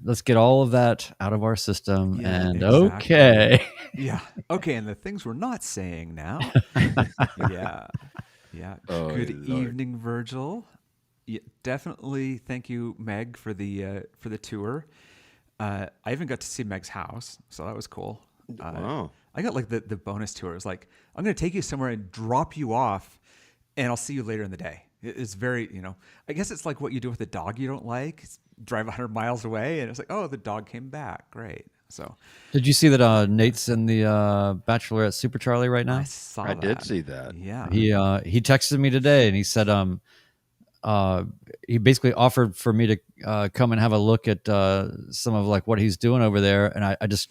let's get all of that out of our system. Yeah, And exactly. okay. Yeah. Okay. And the things we're not saying now. Yeah. Yeah. Oh, Good Lord. evening, Virgil. Yeah, definitely. Thank you, Meg, for the tour. I even got to see Meg's house, so that was cool. Wow. I got like the bonus tour. It was like, I'm going to take you somewhere and drop you off, and I'll see you later in the day. It's very, I guess it's like what you do with a dog you don't like. Drive 100 miles away, and it's like, oh, the dog came back. Great. So Did you see that Nate's in the Bachelorette Super Charlie right now? I saw I that. did see that. Yeah. He texted me today and he said he basically offered for me to come and have a look at some of like what he's doing over there, and I just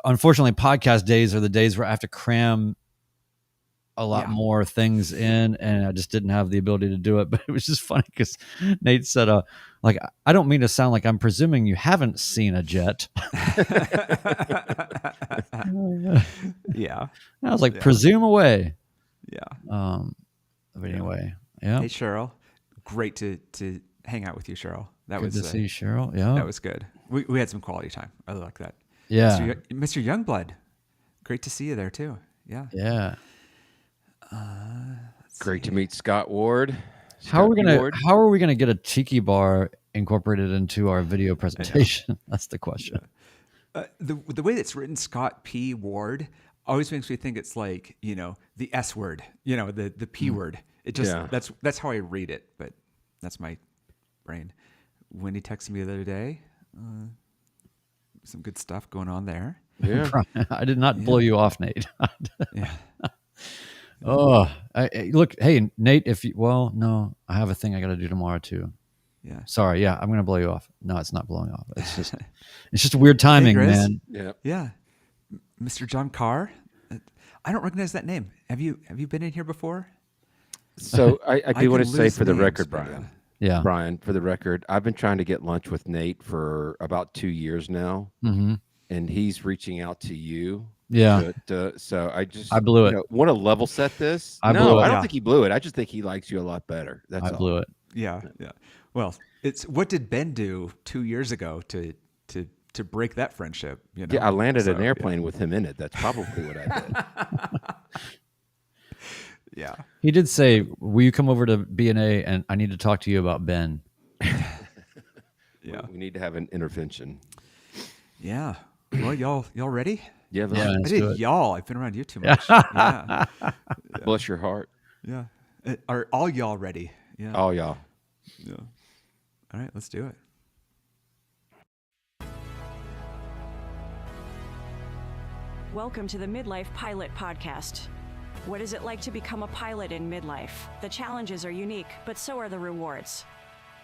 unfortunately podcast days are the days where I have to cram a lot more things in, and I just didn't have the ability to do it. But it was just funny because Nate said like, I don't mean to sound like I'm presuming you haven't seen a jet. Yeah. I was like, presume away. Yeah. But anyway, yeah. Hey, Cheryl. Great to hang out with you, Cheryl. That Good was to see Cheryl. Yeah. That was good. We had some quality time. I like that. Yeah. Mr. Youngblood. Great to see you there too. Yeah. Yeah. Great to meet Scott Ward. How are we gonna get a tiki bar incorporated into our video presentation? That's the question. The way it's written, Scott P. Ward, always makes me think it's like, the S word, the P word. It just that's how I read it, but that's my brain. Wendy texted me the other day. Some good stuff going on there. Yeah. I did not blow you off, Nate. Yeah. Oh, look, hey, Nate, no, I have a thing I got to do tomorrow too. Yeah. Sorry. Yeah. I'm going to blow you off. No, it's not blowing off. It's just weird timing, Hey, Grizz. man. Yeah. Yeah. Mr. John Carr. I don't recognize that name. Have you been in here before? So I do want to can say lose for the names, record, but, Brian. Yeah. Brian, for the record, I've been trying to get lunch with Nate for about 2 years now, and he's reaching out to you. Yeah. So I blew it. Want to level set this? I blew it. I don't think he blew it. I just think he likes you a lot better. That's all. blew it. Yeah. Yeah. Well, it's what did Ben do 2 years ago to break that friendship? Yeah, I landed an airplane with him in it. That's probably what I did. Yeah. He did say, will you come over to B&A and I need to talk to you about Ben? Yeah. We need to have an intervention. Yeah. Well, y'all ready? Yeah. Yeah. I Let's do did it. y'all. I've been around you too much. Yeah. Bless your heart. Yeah. Are all y'all ready? Yeah. Oh, y'all. Yeah. All right, let's do it. Welcome to the Midlife Pilot Podcast. What is it like to become a pilot in midlife? The challenges are unique, but so are the rewards.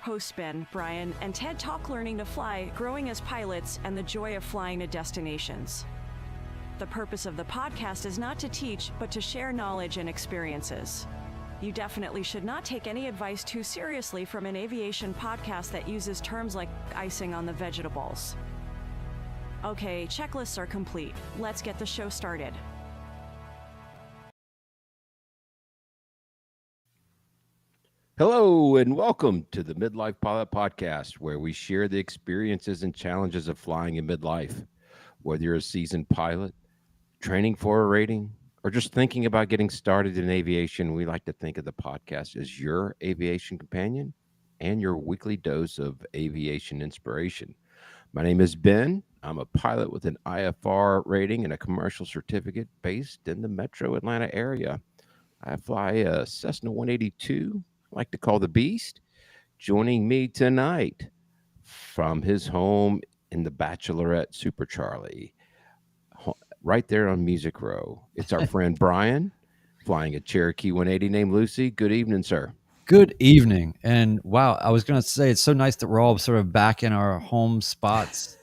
Hosts Ben, Brian, and Ted talk learning to fly, growing as pilots, and the joy of flying to destinations. The purpose of the podcast is not to teach, but to share knowledge and experiences. You definitely should not take any advice too seriously from an aviation podcast that uses terms like icing on the vegetables. Okay, checklists are complete. Let's get the show started. Hello and welcome to the Midlife Pilot Podcast, where we share the experiences and challenges of flying in midlife. Whether you're a seasoned pilot, training for a rating, or just thinking about getting started in aviation, we like to think of the podcast as your aviation companion and your weekly dose of aviation inspiration. My name is Ben. I'm a pilot with an IFR rating and a commercial certificate based in the metro Atlanta area. I fly a Cessna 182, I like to call the Beast. Joining me tonight from his home in the Bachelorette Super Charlie, right there on Music Row, it's our friend Brian, flying a Cherokee 180 named Lucy. Good evening, sir. Good evening. And wow, I was going to say, it's so nice that we're all sort of back in our home spots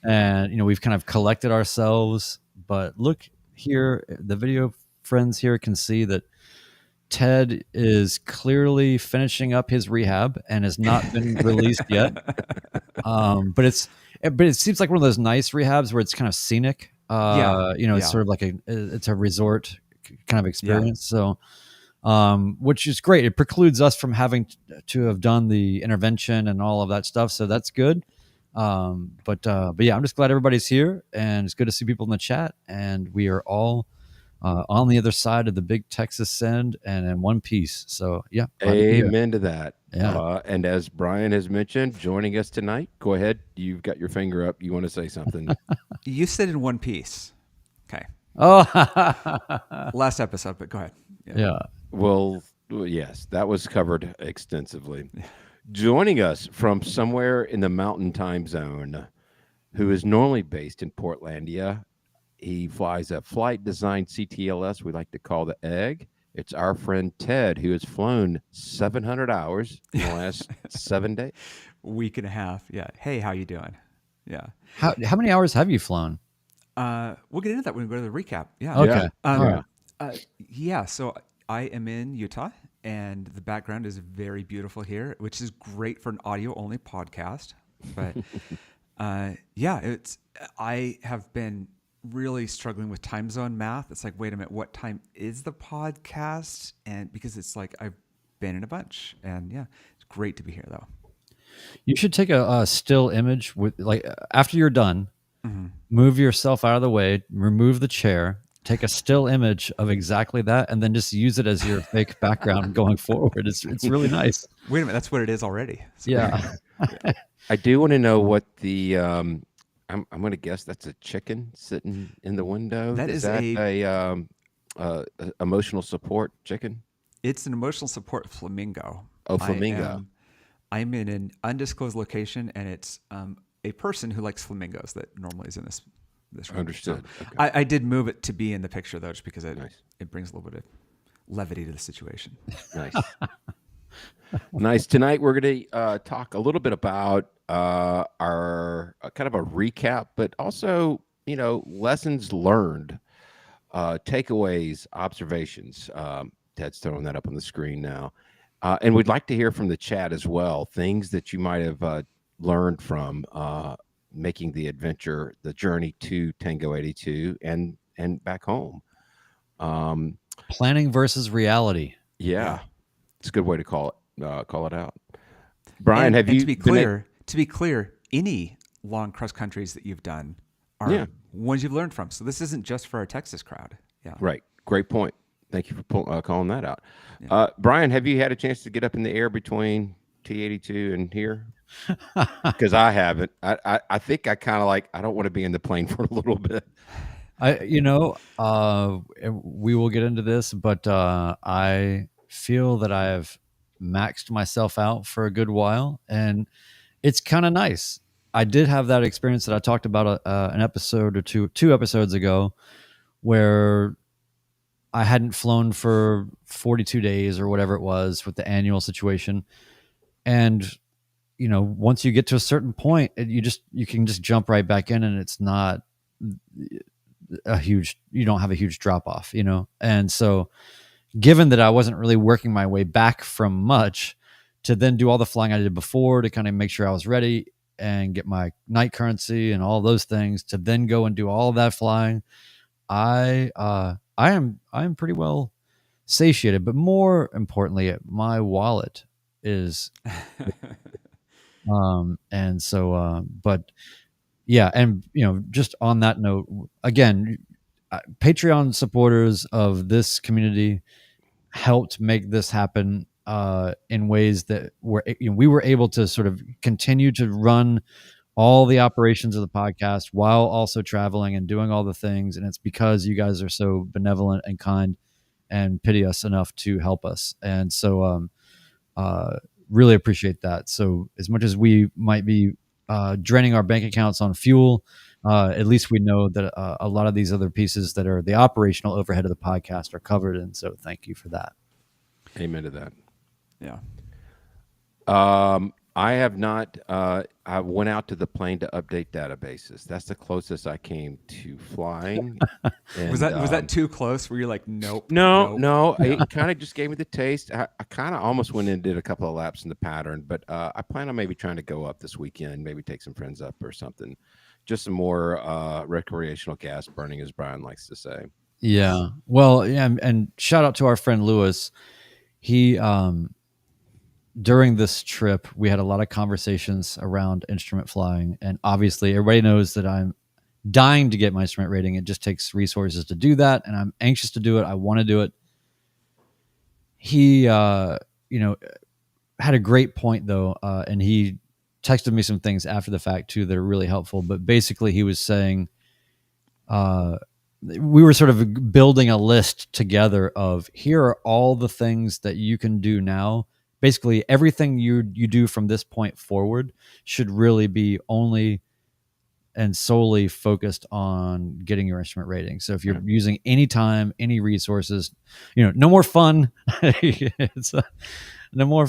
and, we've kind of collected ourselves, but look here, the video friends here can see that Ted is clearly finishing up his rehab and has not been released yet. But it seems like one of those nice rehabs where it's kind of scenic. It's sort of like it's a resort kind of experience. So, which is great. It precludes us from having to have done the intervention and all of that stuff. So that's good. But yeah, I'm just glad everybody's here, and it's good to see people in the chat. And we are all on the other side of the big Texas send and in one piece. So yeah, Amen to that. Yeah. And as Brian has mentioned, joining us tonight, go ahead. You've got your finger up. You want to say something? You said in one piece. Okay. Oh, Last episode, but go ahead. yeah. Well, yes, that was covered extensively. Joining us from somewhere in the mountain time zone, who is normally based in Portlandia. He flies a flight designed CTLS we like to call the Egg. It's our friend Ted, who has flown 700 hours in the last 7 days. Week and a half. Yeah. Hey, how you doing? Yeah. How many hours have you flown? We'll get into that when we go to the recap. Yeah. Okay. Yeah. Yeah. So I am in Utah, and the background is very beautiful here, which is great for an audio only podcast. But yeah, I have been really struggling with time zone math. It's like, wait a minute, what time is the podcast? And because it's like I've been in a bunch, and yeah, it's great to be here though. You should take a still image with, like, after you're done, move yourself out of the way, remove the chair, take a still image of exactly that, and then just use it as your fake background going forward. It's really nice. Wait a minute, that's what it is already. Yeah. I do want to know what the I'm going to guess that's a chicken sitting in the window. Is that a emotional support chicken? It's an emotional support flamingo. Oh, flamingo. I'm in an undisclosed location, and it's a person who likes flamingos that normally is in this room. Understood. So Okay. I did move it to be in the picture though, just because it Nice. it brings a little bit of levity to the situation. Nice. Nice. Tonight we're going to talk a little bit about our kind of a recap, but also, lessons learned, takeaways, observations. Ted's throwing that up on the screen now. And we'd like to hear from the chat as well, things that you might have learned from making the adventure, the journey to Tango 82 and back home. Planning versus reality. Yeah. It's a good way to call it out. Brian, have you to be clear, any long cross countries that you've done are ones you've learned from. So this isn't just for our Texas crowd. Yeah. Right. Great point. Thank you for calling that out. Yeah. Brian, have you had a chance to get up in the air between T82 and here? Because I haven't. I think I kind of I don't want to be in the plane for a little bit. We will get into this, but I feel that I have maxed myself out for a good while, and it's kind of nice. I did have that experience that I talked about an episode or two episodes ago, where I hadn't flown for 42 days or whatever it was with the annual situation. And, once you get to a certain point, you can just jump right back in, and it's not you don't have a huge drop off, And so given that I wasn't really working my way back from much, to then do all the flying I did before to kind of make sure I was ready and get my night currency and all those things, to then go and do all of that flying, I am pretty well satiated, but more importantly, my wallet is, and so, but yeah. And, just on that note, again, Patreon supporters of this community helped make this happen, in ways that we were able to sort of continue to run all the operations of the podcast while also traveling and doing all the things. And it's because you guys are so benevolent and kind and pity us enough to help us. And so, really appreciate that. So as much as we might be draining our bank accounts on fuel, at least we know that a lot of these other pieces that are the operational overhead of the podcast are covered. And so thank you for that. Amen to that. Yeah. I have not. I went out to the plane to update databases. That's the closest I came to flying. And, was that too close? Were you like, nope? No. It kind of just gave me the taste. I kind of almost went and did a couple of laps in the pattern, but I plan on maybe trying to go up this weekend. Maybe take some friends up or something. Just some more recreational gas burning, as Brian likes to say. Yeah. Well, yeah, and shout out to our friend Lewis. He during this trip, we had a lot of conversations around instrument flying, and obviously everybody knows that I'm dying to get my instrument rating. It just takes resources to do that, and I'm anxious to do it. I want to do it. He, had a great point though, and he texted me some things after the fact too that are really helpful. But basically, he was saying, we were sort of building a list together of here are all the things that you can do now. Basically, everything you do from this point forward should really be only and solely focused on getting your instrument rating. So if you're using any time, any resources, no more fun. It's no more,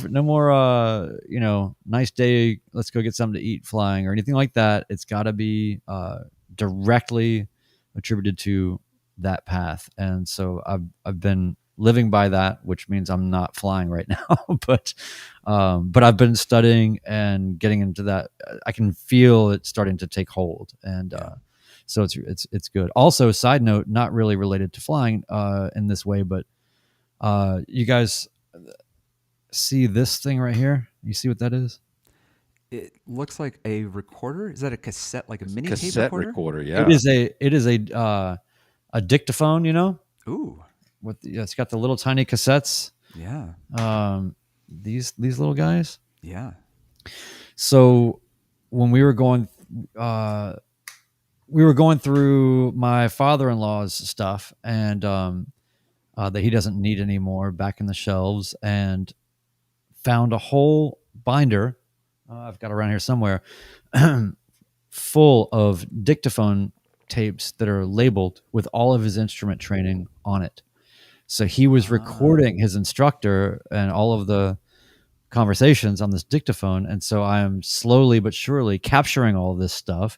nice day, let's go get something to eat flying or anything like that. It's got to be directly attributed to that path. And so I've been living by that, which means I'm not flying right now, but I've been studying and getting into that. I can feel it starting to take hold. And so it's good. Also, side note, not really related to flying in this way, but you guys see this thing right here? You see what that is? It looks like a recorder. Is that a cassette, like a mini Cassette tape recorder? Yeah. It is a dictaphone, Ooh. It's got the little tiny cassettes. Yeah. These little guys. Yeah. So when we were going through my father-in-law's stuff, and that he doesn't need anymore, back in the shelves, and found a whole binder. I've got it around here somewhere, full of dictaphone tapes that are labeled with all of his instrument training on it. So he was recording his instructor and all of the conversations on this dictaphone. And so I am slowly but surely capturing all this stuff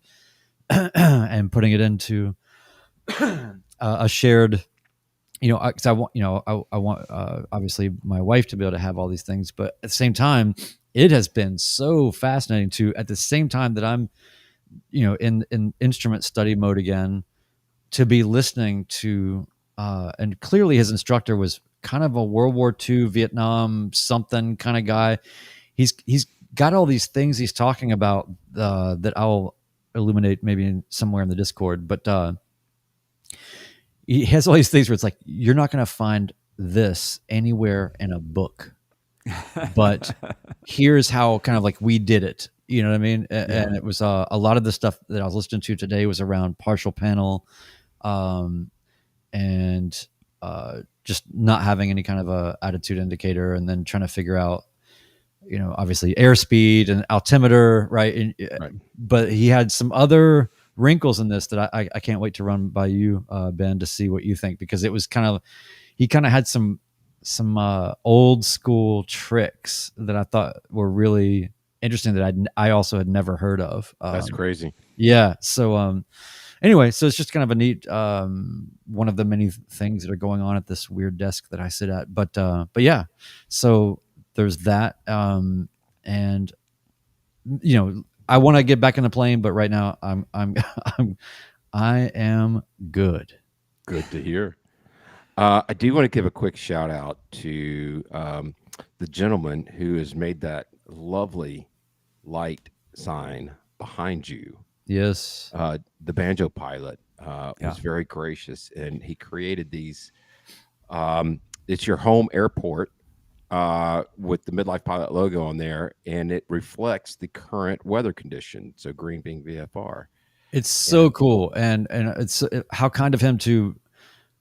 and putting it into a shared, because I want obviously my wife to be able to have all these things, but at the same time, it has been so fascinating to, at the same time that I'm, in instrument study mode again, to be listening to, and clearly his instructor was kind of a World War II, Vietnam something kind of guy. He's got all these things he's talking about that I'll illuminate maybe somewhere in the Discord, but he has all these things where it's like, you're not going to find this anywhere in a book, but here's how kind of like we did it. You know what I mean? And it was a lot of the stuff that I was listening to today was around partial panel, and just not having any kind of a attitude indicator, and then trying to figure out, obviously airspeed and altimeter, right? Right. But he had some other wrinkles in this that I can't wait to run by you, Ben, to see what you think, because it was he kind of had some old school tricks that I thought were really interesting that I also had never heard of. That's crazy. Yeah. So anyway, so it's just kind of a neat one of the many things that are going on at this weird desk that I sit at. But yeah, so there's that, and I want to get back in the plane, but right now I am good. Good to hear. I do want to give a quick shout out to the gentleman who has made that lovely light sign behind you. Yes. The banjo pilot was very gracious, and he created these. It's your home airport with the Midlife Pilot logo on there, and it reflects the current weather condition. So green being VFR. It's so cool, and it's how kind of him to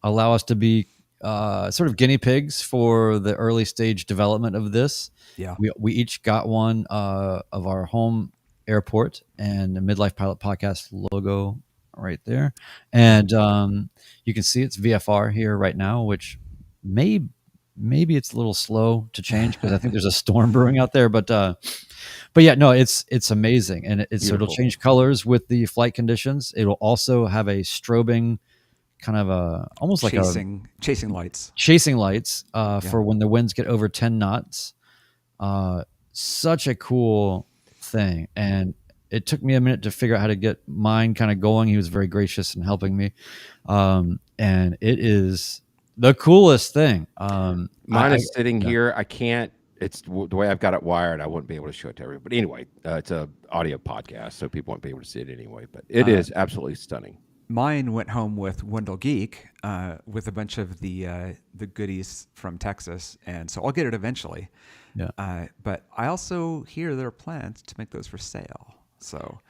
allow us to be sort of guinea pigs for the early stage development of this. Yeah, we each got one of our home airport and the Midlife Pilot Podcast logo right there, and you can see it's VFR here right now, which maybe it's a little slow to change because I think there's a storm brewing out there, but yeah, no, it's amazing, and so it'll change colors with the flight conditions. It'll also have a strobing kind of almost like chasing lights for when the winds get over 10 knots. Such a cool thing, and it took me a minute to figure out how to get mine kind of going. He was very gracious in helping me, and it is the coolest thing. Mine is sitting here. I can't it's the way I've got it wired. I wouldn't be able to show it to everybody. But anyway, it's a audio podcast, so people won't be able to see it anyway. But it is absolutely stunning. Mine went home with Wendell Geek with a bunch of the goodies from Texas, and so I'll get it eventually. Yeah. But I also hear there are plans to make those for sale. So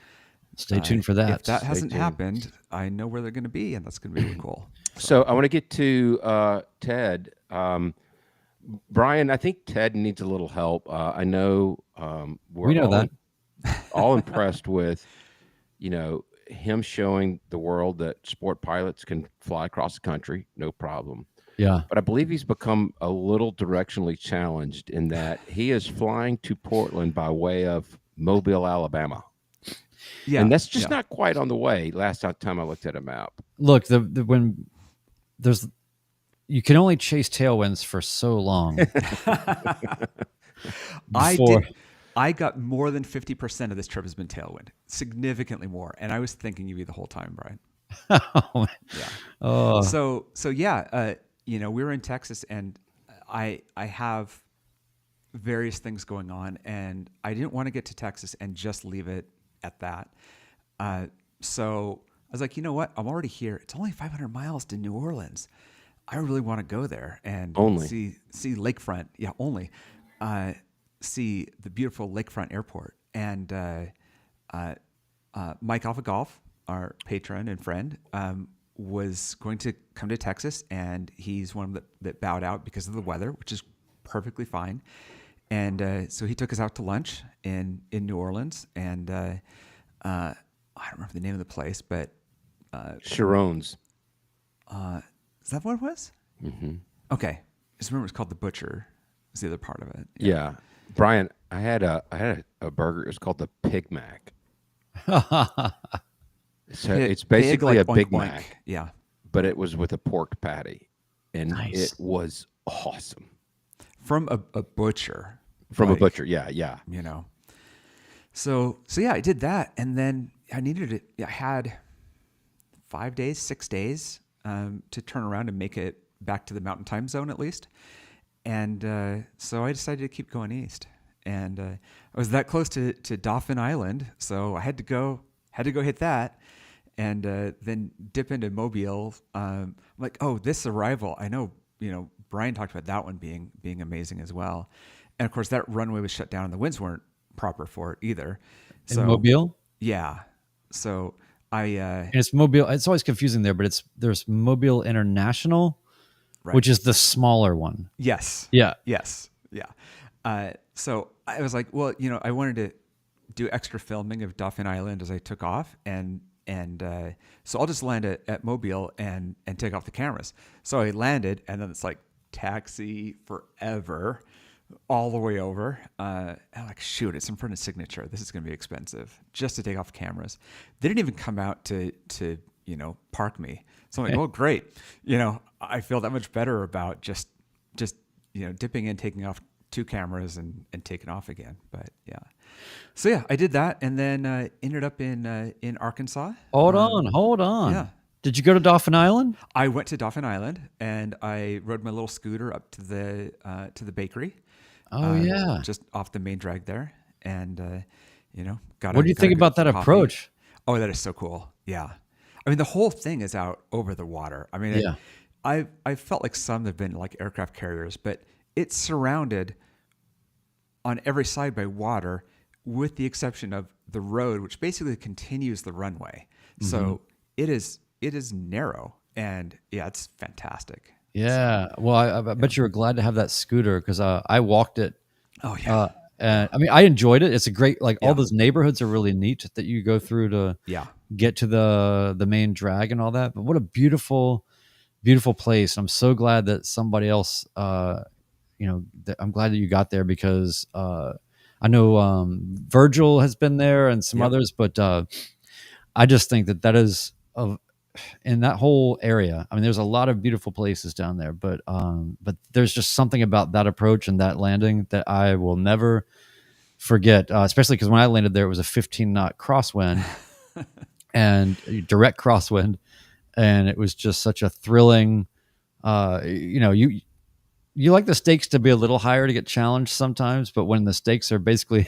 stay tuned for that. If that hasn't happened, I know where they're going to be, and that's going to be really cool. So I want to get to Ted. Brian, I think Ted needs a little help. I know we know that. all impressed with, him showing the world that sport pilots can fly across the country, no problem. Yeah. But I believe he's become a little directionally challenged in that he is flying to Portland by way of Mobile, Alabama. Yeah. And that's just not quite on the way. Last time I looked at a map. Look, when there's, you can only chase tailwinds for so long. I got more than 50% of this trip has been tailwind, significantly more. And I was thinking of you the whole time, Brian. We were in Texas, and I have various things going on, and I didn't want to get to Texas and just leave it at that. So I was like, you know what? I'm already here. It's only 500 miles to New Orleans. I really want to go there and see lakefront. Yeah, only see the beautiful lakefront airport. And Mike Alpha Golf, our patron and friend, was going to come to Texas, and he's one that bowed out because of the weather, which is perfectly fine. And so he took us out to lunch in New Orleans, and I don't remember the name of the place, but Sharon's. Is that what it was? Mm-hmm. Okay, I just remember it was called the Butcher. Was the other part of it? Yeah. Brian, I had a burger. It was called the Pig Mac. So it's basically a Big Mac. Yeah. But it was with a pork patty, and nice. It was awesome. From a butcher. From a butcher, yeah. So yeah, I did that, and then I needed it. I had 6 days to turn around and make it back to the Mountain Time Zone at least. And so I decided to keep going east. And I was that close to Dauphin Island, so I had to go hit that, and then dip into Mobile. I'm like, oh, this arrival, I know, Brian talked about that one being amazing as well. And of course, that runway was shut down, and the winds weren't proper for it either. In Mobile? Yeah. So and it's Mobile. It's always confusing there, but there's Mobile International, right, which is the smaller one. Yes. Yeah. Yes. Yeah. So I was like, well, I wanted to do extra filming of Dauphin Island as I took off, and so I'll just land at Mobile and take off the cameras. So I landed, and then it's like taxi forever all the way over. I'm like, shoot, it's in front of Signature. This is going to be expensive just to take off cameras. They didn't even come out to park me. So I'm like, well, great. I feel that much better about just dipping in, taking off 2 cameras and taking off again. But yeah. So yeah, I did that, and then ended up in Arkansas. Hold on. Yeah. Did you go to Dauphin Island? I went to Dauphin Island, and I rode my little scooter up to the bakery. Oh yeah, just off the main drag there, and got. What do you think about that coffee. approach? Oh, that is so cool. Yeah, I mean the whole thing is out over the water. I mean, yeah. I felt like some have been like aircraft carriers, but it's surrounded on every side by water, with the exception of the road, which basically continues the runway. Mm-hmm. So it is narrow, and yeah, it's fantastic. Yeah. Well, I bet you were glad to have that scooter, because I walked it. Oh yeah. And I mean, I enjoyed it. It's a great, all those neighborhoods are really neat that you go through to get to the main drag and all that. But what a beautiful, beautiful place. I'm so glad that somebody else, I'm glad that you got there, because I know Virgil has been there and some others, but I just think that is in that whole area. I mean, there's a lot of beautiful places down there, but there's just something about that approach and that landing that I will never forget, especially because when I landed there, it was a 15-knot crosswind and direct crosswind. And it was just such a thrilling, you like the stakes to be a little higher to get challenged sometimes, but when the stakes are basically,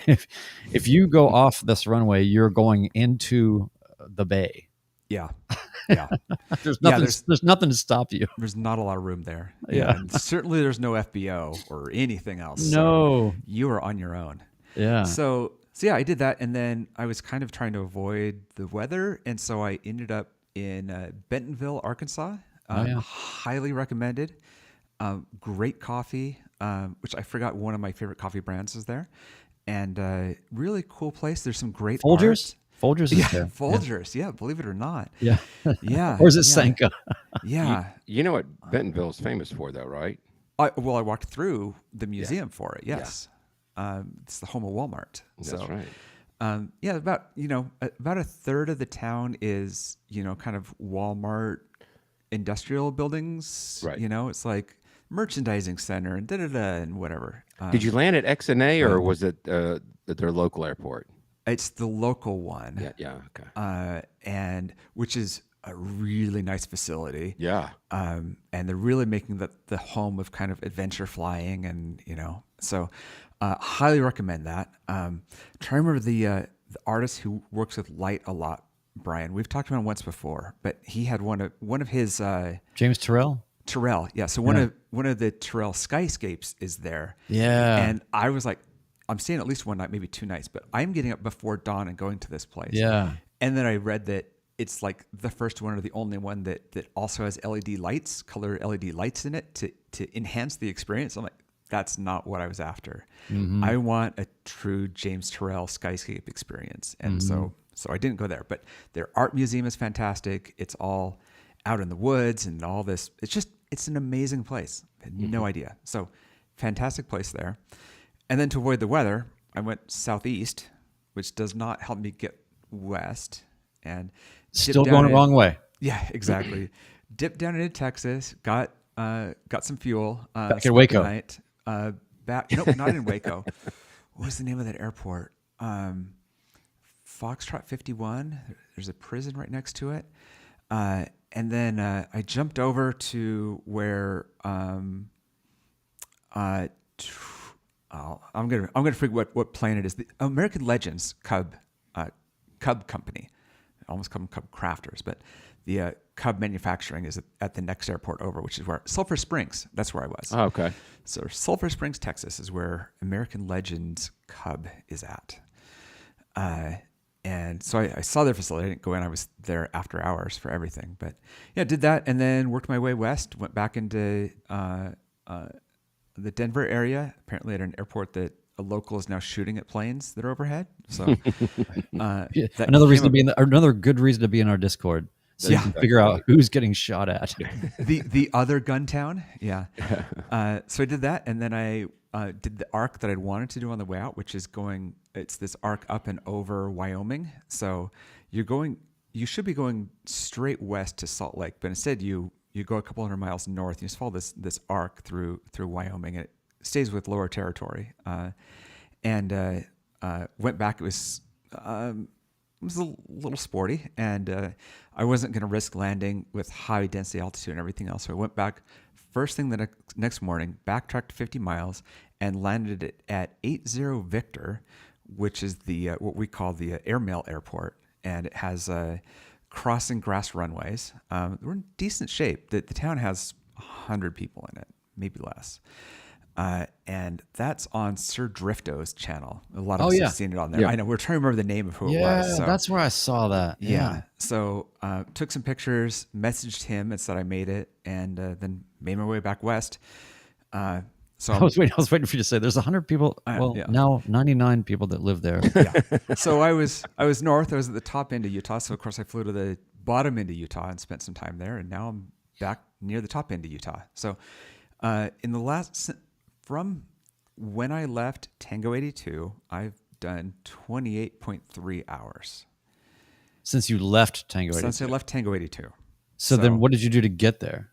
if you go off this runway, you're going into the bay. Yeah. Yeah. There's nothing. There's nothing to stop you. There's not a lot of room there. Yeah. And certainly there's no FBO or anything else. No. So you are on your own. Yeah. So yeah, I did that, and then I was kind of trying to avoid the weather, and so I ended up in Bentonville, Arkansas. Highly recommended. Great coffee, which I forgot one of my favorite coffee brands is there, and really cool place. There's some great Folgers. art. Folgers is there. Folgers. Yeah, believe it or not. Yeah. Yeah. Or is it Sanka? Yeah. You know what Bentonville is famous for, though, right? I walked through the museum for it. Yes. It's the home of Walmart. That's right. About a third of the town is, kind of Walmart industrial buildings. Right. It's like merchandising center and and whatever. Did you land at XNA or was it at their local airport? It's the local one. Yeah. Okay. And which is a really nice facility. Yeah. And they're really making the home of kind of adventure flying, and so highly recommend that. Try to remember the artist who works with light a lot, Brian. We've talked about him once before, but he had one of his James Terrell. Terrell, yeah. So one of the Terrell skyscapes is there. Yeah. And I was like, I'm staying at least one night, maybe 2 nights, but I'm getting up before dawn and going to this place. Yeah. And then I read that it's like the first one or the only one that also has LED lights, color LED lights in it to enhance the experience. I'm like, that's not what I was after. Mm-hmm. I want a true James Terrell skyscape experience. And so I didn't go there, but their art museum is fantastic. It's all out in the woods and all this. It's an amazing place. I had no idea. So fantastic place there. And then to avoid the weather, I went southeast, which does not help me get west. And still going the wrong way. Yeah, exactly. Dipped down into Texas, got some fuel. Back in Waco. Nope, not in Waco. What was the name of that airport? Foxtrot 51. There's a prison right next to it. And then I jumped over to where I'm gonna forget what plane it is. The American Legends Cub company. I almost call them Cub Crafters, but the Cub manufacturing is at the next airport over, which is where Sulphur Springs. That's where I was. Oh, okay. So Sulphur Springs, Texas, is where American Legends Cub is at. And so I saw their facility. I didn't go in. I was there after hours for everything. But yeah, did that and then worked my way west. Went back into the Denver area. Apparently at an airport that a local is now shooting at planes that are overhead. So another good reason to be in our Discord. So you can figure out who's getting shot at. the other gun town. Yeah. So I did that, and then I did the arc that I'd wanted to do on the way out, which is it's this arc up and over Wyoming. So you should be going straight west to Salt Lake, but instead you go a couple hundred miles north. You just follow this arc through Wyoming, and it stays with lower territory. And went back. It was a little sporty, and I wasn't going to risk landing with high density altitude and everything else. So I went back first thing the next morning, backtracked 50 miles, and landed it at 80 Victor, which is the what we call the airmail airport, and it has crossing grass runways. We're in decent shape. The town has 100 people in it, maybe less. And that's on Sir Drifto's channel. A lot of us have seen it on there. Yeah. I know. We're trying to remember the name of who it was. So, that's where I saw that. Yeah. So took some pictures, messaged him and said I made it, and then made my way back west. So I was waiting for you to say there's 100 people. Now 99 people that live there. Yeah. So I was north. I was at the top end of Utah. So of course I flew to the bottom end of Utah and spent some time there. And now I'm back near the top end of Utah. So from when I left Tango 82, I've done 28.3 hours. Since you left Tango 82? Since I left Tango 82. So then what did you do to get there?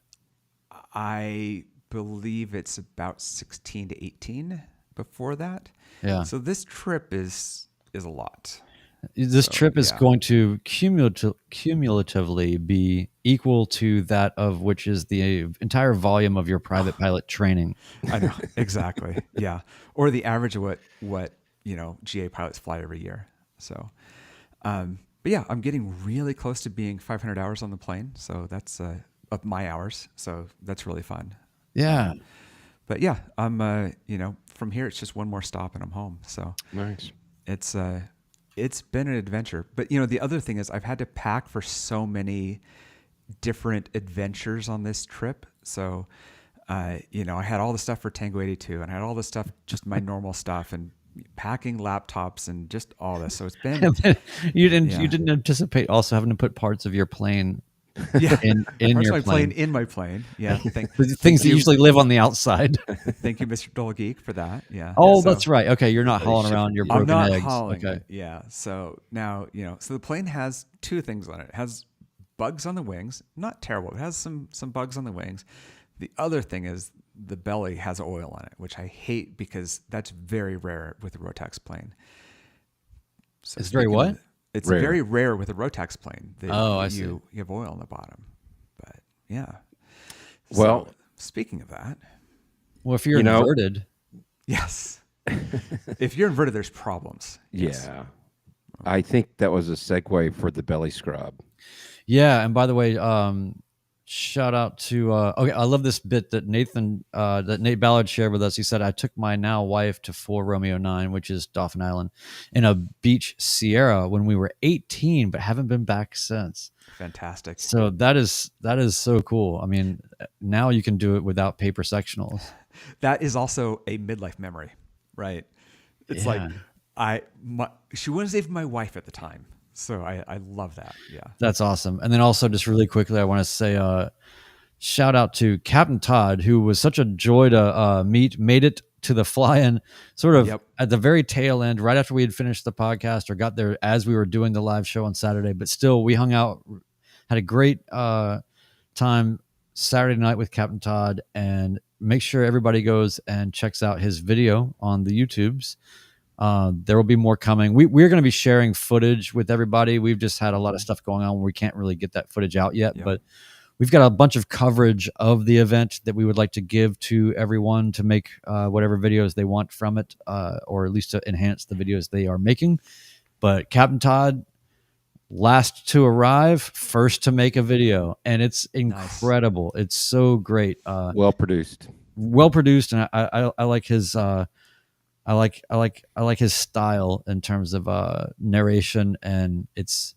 I believe it's about 16 to 18 before that. Yeah. So this trip is a lot. This trip is yeah. going to cumulatively be equal to that of which is the entire volume of your private pilot training. I know, exactly. Yeah. Or the average of what, GA pilots fly every year. So, but yeah, I'm getting really close to being 500 hours on the plane. So that's up my hours. So that's really fun. Yeah. But yeah, I'm, from here, it's just one more stop and I'm home. So Nice. It's been an adventure. But, the other thing is I've had to pack for so many different adventures on this trip. So, I had all the stuff for Tango 82 and I had all the stuff, just my normal stuff and packing laptops and just all this. So it's been, you didn't anticipate also having to put parts of your plane in parts your of my plane in my plane. Yeah. Things that usually live on the outside. Thank you, Mr. Dull Geek, for that. Yeah. Oh, So that's right. Okay. You're not hauling around your broken I'm not eggs. hauling Okay. it. Yeah. So now, so the plane has two things on it. It has bugs on the wings. Not terrible. It has some bugs on the wings. The other thing is the belly has oil on it, which I hate because that's very rare with a Rotax plane. So It's very what? It's Rare. very rare with a Rotax plane. That I see. you have oil on the bottom. But yeah. Well- So, speaking of that, Well, if you're inverted, yes. If you're inverted, there's problems. Yes. Yeah. I think that was a segue for the belly scrub. yeah. And by the way, shout out to okay, I love this bit that Nate Ballard shared with us. He said, I took my now wife to 4 Romeo 9, which is Dauphin Island, in a beach Sierra when we were 18, but haven't been back since. Fantastic. So that is so cool. I mean, now you can do it without paper sectionals. That is also a midlife memory, right? It's Yeah. like she wouldn't save my wife at the time. So I love that. Yeah. That's awesome. And then also just really quickly, I want to say shout out to Captain Todd, who was such a joy to meet, made it to the fly-in sort of at the very tail end, right after we had finished the podcast or got there as we were doing the live show on Saturday. But still, we hung out, had a great time Saturday night with Captain Todd, and make sure everybody goes and checks out his video on the YouTubes. There will be more coming. We're going to be sharing footage with everybody. We've just had a lot of stuff going on where we can't really get that footage out yet, but we've got a bunch of coverage of the event that we would like to give to everyone to make whatever videos they want from it, or at least to enhance the videos they are making. But Captain Todd, last to arrive, first to make a video, and it's incredible. Nice. It's so great. Well produced, and I like his. I like his style in terms of narration, and it's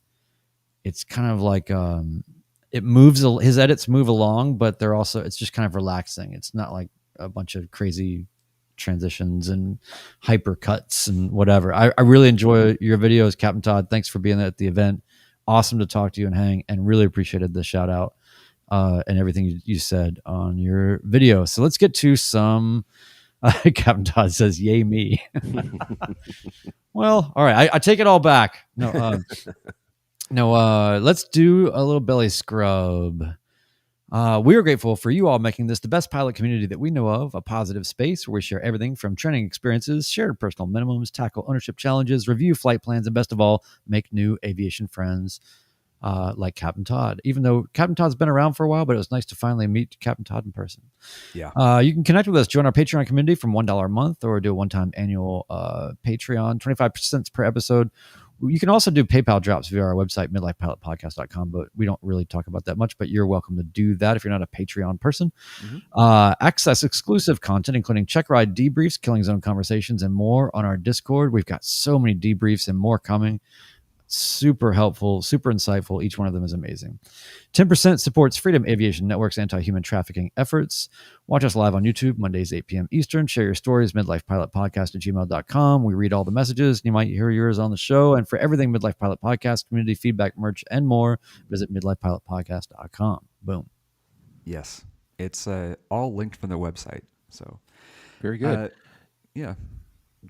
kind of like it moves. His edits move along, but it's just kind of relaxing. It's not like a bunch of crazy transitions and hyper cuts and whatever. I really enjoy your videos, Captain Todd. Thanks for being at the event. Awesome to talk to you and hang, and really appreciated the shout out and everything you said on your video. So let's get to some. Captain Todd says, "Yay me." Well, all right. I take it all back. No, let's do a little belly scrub. We are grateful for you all making this the best pilot community that we know of, a positive space where we share everything from training experiences, shared personal minimums, tackle ownership challenges, review flight plans, and best of all, make new aviation friends. Like Captain Todd, even though Captain Todd's been around for a while, but it was nice to finally meet Captain Todd in person. Yeah. You can connect with us, join our Patreon community from $1 a month, or do a one-time annual Patreon, 25% per episode. You can also do PayPal drops via our website, midlifepilotpodcast.com, but we don't really talk about that much, but you're welcome to do that if you're not a Patreon person. Access exclusive content, including check ride debriefs, killing zone conversations, and more on our Discord. We've got so many debriefs and more coming. Super helpful, super insightful. Each one of them is amazing. 10% supports Freedom Aviation Network's anti-human trafficking efforts. Watch us live on YouTube, Mondays, 8 p.m. Eastern. Share your stories, midlifepilotpodcast@gmail.com. We read all the messages. You might hear yours on the show. And for everything Midlife Pilot Podcast, community feedback, merch, and more, visit midlifepilotpodcast.com. Boom. Yes. It's all linked from the website. So very good. Yeah.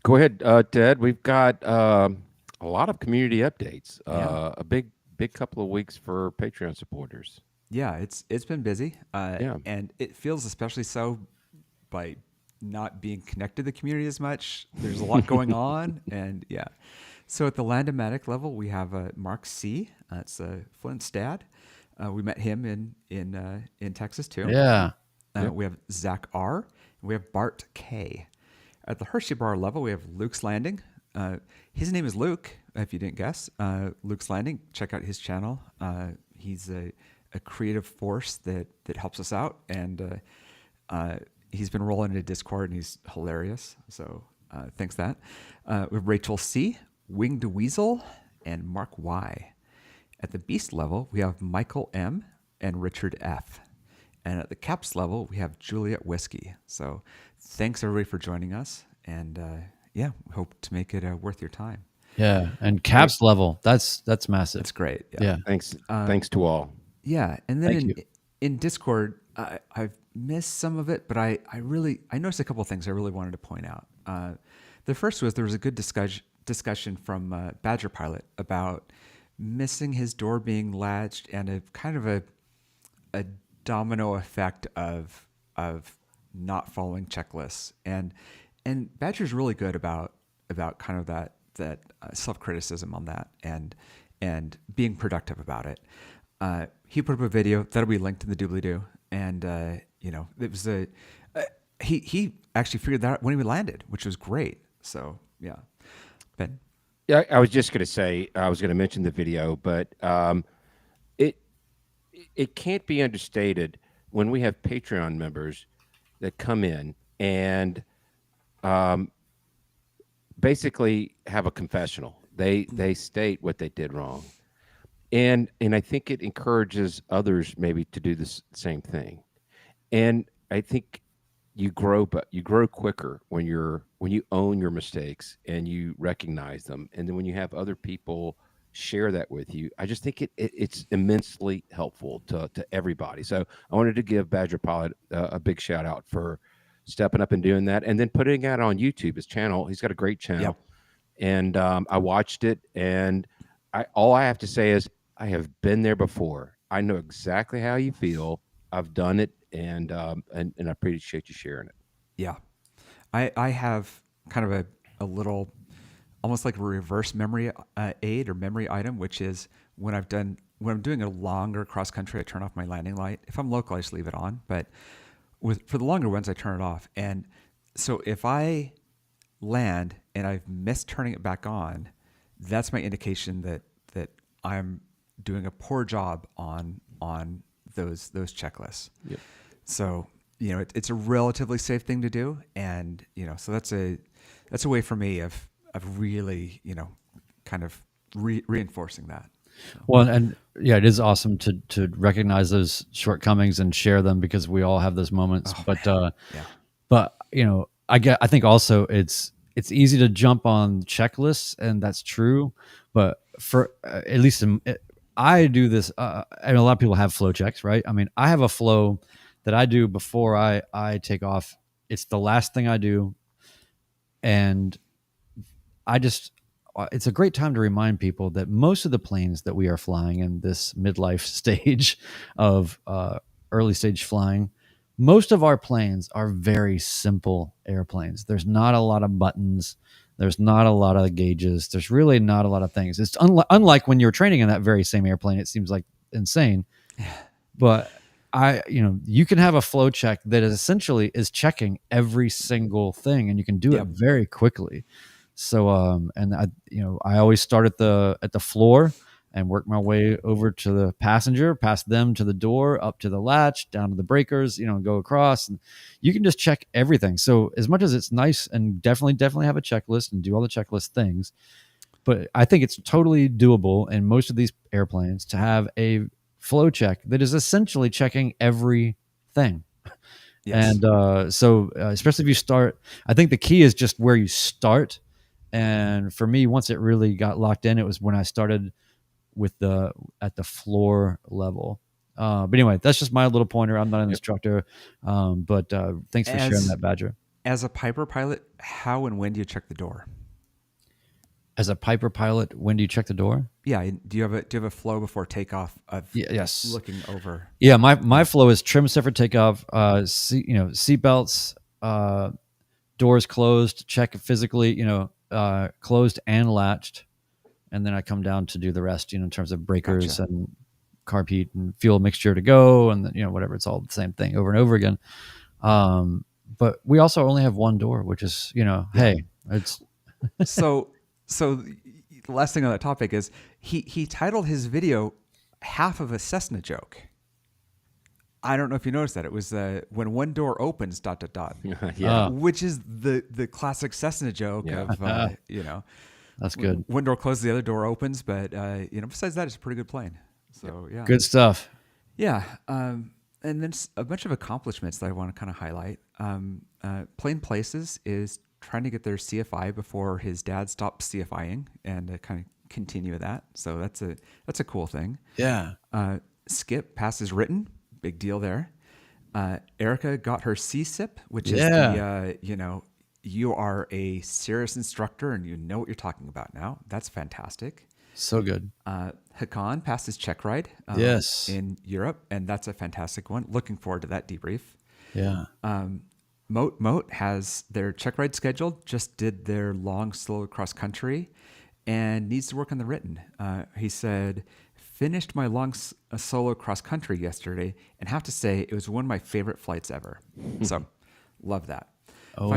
Go ahead, Ted. We've got a lot of community updates. A big couple of weeks for Patreon supporters. Yeah, it's been busy. And it feels especially so by not being connected to the community as much. There's a lot going on, and So at the Landomatic level, we have Mark C. That's Flint's dad. We met him in Texas too. Yeah. We have Zach R. And we have Bart K. At the Hershey Bar level, we have Luke's Landing. His name is Luke, if you didn't guess. Luke's Landing. Check out his channel. He's a creative force that helps us out, and he's been rolling into Discord, and he's hilarious. So thanks that. We have Rachel C., Winged Weasel, and Mark Y. At the Beast level, we have Michael M. and Richard F. And at the Caps level, we have Juliet Whiskey. So thanks everybody for joining us, and we hope to make it worth your time. Yeah, and Caps level, that's massive. That's great. Yeah. Thanks to all. Yeah, and then Thank you. in Discord, I've missed some of it, but I noticed a couple of things I really wanted to point out. The first was there was a good discussion from Badger Pilot about missing his door being latched and a kind of a domino effect of not following checklists, and Badger's really good about kind of that self-criticism on that and being productive about it. He put up a video that'll be linked in the doobly-doo, and it was he actually figured that out when he landed, which was great. So yeah, Ben. Yeah, I was just going to say, I was going to mention the video, but it can't be understated when we have Patreon members that come in and basically have a confessional. They state what they did wrong, and I think it encourages others maybe to do the same thing. And I think you grow quicker when you own your mistakes and you recognize them, and then when you have other people share that with you, I just think it's immensely helpful to everybody. So I wanted to give Badger Pilot a big shout out for stepping up and doing that, and then putting it on YouTube, his channel. He's got a great channel. Yep. And I watched it, and all I have to say is I have been there before. I know exactly how you feel. I've done it, and I appreciate you sharing it. Yeah, I have kind of a little, almost like a reverse memory aid or memory item, which is when I'm doing a longer cross country, I turn off my landing light. If I'm local, I just leave it on. But for the longer ones, I turn it off. And so if I land and I've missed turning it back on, that's my indication that I'm doing a poor job on those checklists. Yep. So it's a relatively safe thing to do, and so that's a way for me of really kind of reinforcing that. Well, and yeah, it is awesome to recognize those shortcomings and share them, because we all have those moments. But I think also it's easy to jump on checklists, and that's true. But for at least I do this, and a lot of people have flow checks, right? I mean, I have a flow that I do before I take off. It's the last thing I do, and it's a great time to remind people that most of the planes that we are flying in this midlife stage of early stage flying, most of our planes are very simple airplanes. There's not a lot of buttons. There's not a lot of gauges. There's really not a lot of things. It's unlike when you're training in that very same airplane. It seems like insane, but you can have a flow check that essentially is checking every single thing, and you can do it very quickly. So, I always start at the floor and work my way over to the passenger, past them to the door, up to the latch, down to the breakers, go across, and you can just check everything. So as much as it's nice and definitely have a checklist and do all the checklist things, but I think it's totally doable in most of these airplanes to have a flow check that is essentially checking everything. Yes. And especially if you start, I think the key is just where you start. And for me, once it really got locked in, it was when I started at the floor level. But anyway, that's just my little pointer. I'm not an instructor, but thanks for sharing that, Badger. As a Piper pilot, how and when do you check the door? As a Piper pilot, when do you check the door? Yeah, do you have a flow before takeoff of yes, looking over? Yeah, my flow is trim set for takeoff. Seat belts, doors closed. Check physically. Closed and latched. and then I come down to do the rest, in terms of breakers Gotcha. and carb heat and fuel mixture to go, and then, whatever. It's all the same thing over and over again. But we also only have one door, which is, hey, it's So the last thing on that topic is he titled his video "Half of a Cessna Joke." I don't know if you noticed that. It was when one door opens, ... Yeah. Which is the classic Cessna joke of that's good. one door closes, the other door opens. But besides that, it's a pretty good plane. So yeah, Good stuff. yeah. And then a bunch of accomplishments that I want to kind of highlight. Plain Places is trying to get their CFI before his dad stops CFIing, and kind of continue that. So that's a cool thing. Yeah. Skip passes written, big deal there. Erica got her CSIP, which is you are a serious instructor and you know what you're talking about now. That's fantastic. So good. Hakan passed his check ride Yes. in Europe, and that's a fantastic one. Looking forward to that debrief. Yeah. Moat has their check ride scheduled, just did their long, slow cross country, and needs to work on the written. He said, finished my long solo cross country yesterday, and have to say it was one of my favorite flights ever. So, love that. Oh,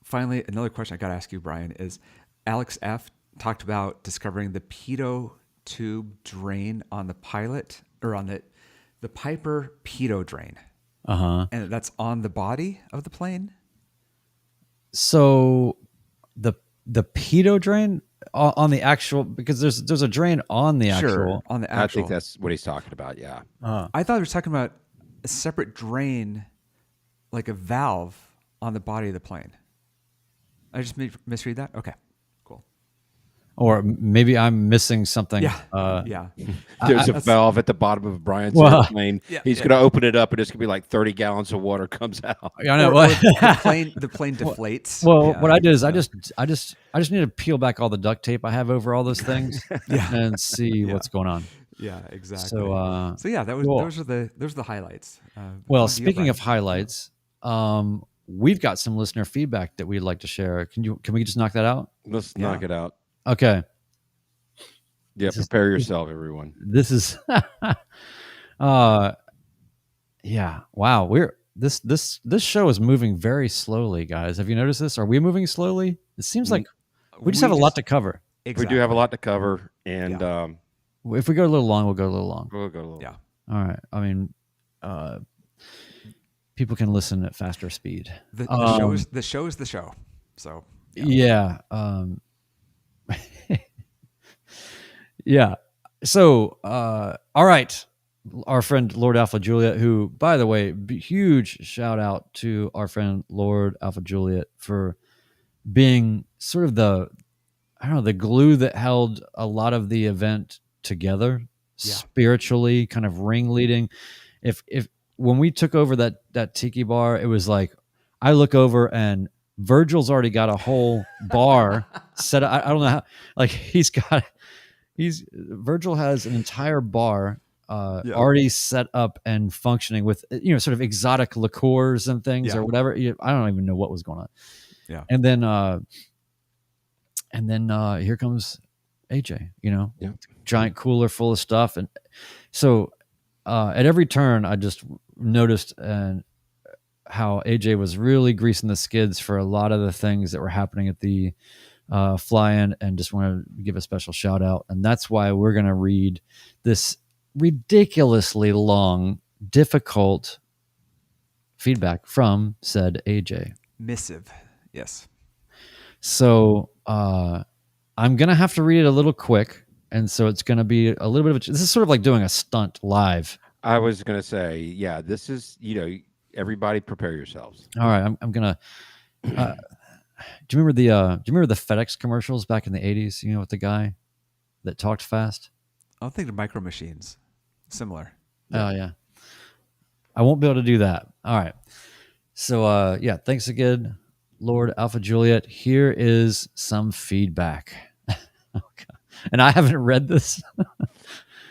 Finally, another question I got to ask you, Brian, is Alex F. talked about discovering the pitot tube drain on the Pilot, or on the Piper pitot drain. And that's on the body of the plane. So the pitot drain on the actual, because there's a drain on the actual. On the actual. I think that's what he's talking about. Yeah. I thought he was talking about a separate drain, like a valve on the body of the plane. I just misread that. Okay, cool. Or maybe I'm missing something. Yeah, yeah. There's a valve at the bottom of Brian's airplane. He's going to open it up, and it's going to be like 30 gallons of water comes out. I know. Or the plane deflates. Well, what I did is I just need to peel back all the duct tape I have over all those things, and see what's going on. Yeah, exactly. So yeah, that was cool. those are the highlights. Well, speaking of highlights, we've got some listener feedback that we'd like to share. Can we just knock that out? Let's knock it out. Okay. Yeah, prepare yourself, everyone. This is yeah. Wow. This show is moving very slowly, guys. Have you noticed this? Are we moving slowly? It seems like we just have a lot to cover. Exactly. We do have a lot to cover, and If we go a little long, we'll go a little long. we'll go a little. Yeah. All right. I mean, people can listen at faster speed. The show is the show. So Yeah. Yeah. So, all right. Our friend Lord Alpha Juliet, who, by the way, huge shout out to our friend Lord Alpha Juliet for being sort of the glue that held a lot of the event together spiritually, kind of ringleading. If when we took over that tiki bar, it was like, I look over and Virgil's already got a whole bar set up. I don't know how, like Virgil has an entire bar already set up and functioning with, sort of exotic liqueurs and things or whatever. I don't even know what was going on. Yeah. And then here comes AJ, giant cooler full of stuff. And so at every turn, I just noticed how AJ was really greasing the skids for a lot of the things that were happening at the fly-in, and just want to give a special shout out. And that's why we're going to read this ridiculously long, difficult feedback from said AJ. Missive. Yes. So I'm going to have to read it a little quick. And so it's going to be a little bit of this is sort of like doing a stunt live. I was going to say, yeah, this is, everybody prepare yourselves. All right. I'm going to, do you remember the FedEx commercials back in the 80s, with the guy that talked fast? I'll think of Micro Machines. Similar. Oh yeah. I won't be able to do that. All right. So thanks again, Lord Alpha Juliet. Here is some feedback. And I haven't read this.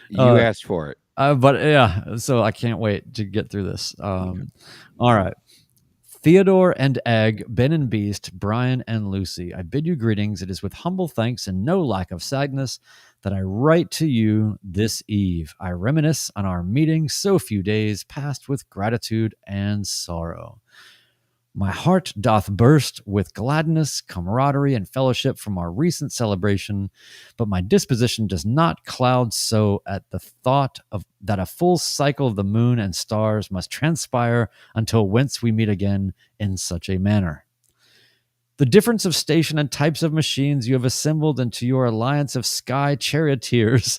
You asked for it. But yeah, so I can't wait to get through this. All right. Theodore and Egg, Ben and Beast, Brian and Lucy, I bid you greetings. It is with humble thanks and no lack of sadness that I write to you this eve. I reminisce on our meeting so few days past with gratitude and sorrow. My heart doth burst with gladness, camaraderie, and fellowship from our recent celebration, but my disposition does not cloud so at the thought of that a full cycle of the moon and stars must transpire until whence we meet again in such a manner. The difference of station and types of machines you have assembled into your alliance of sky charioteers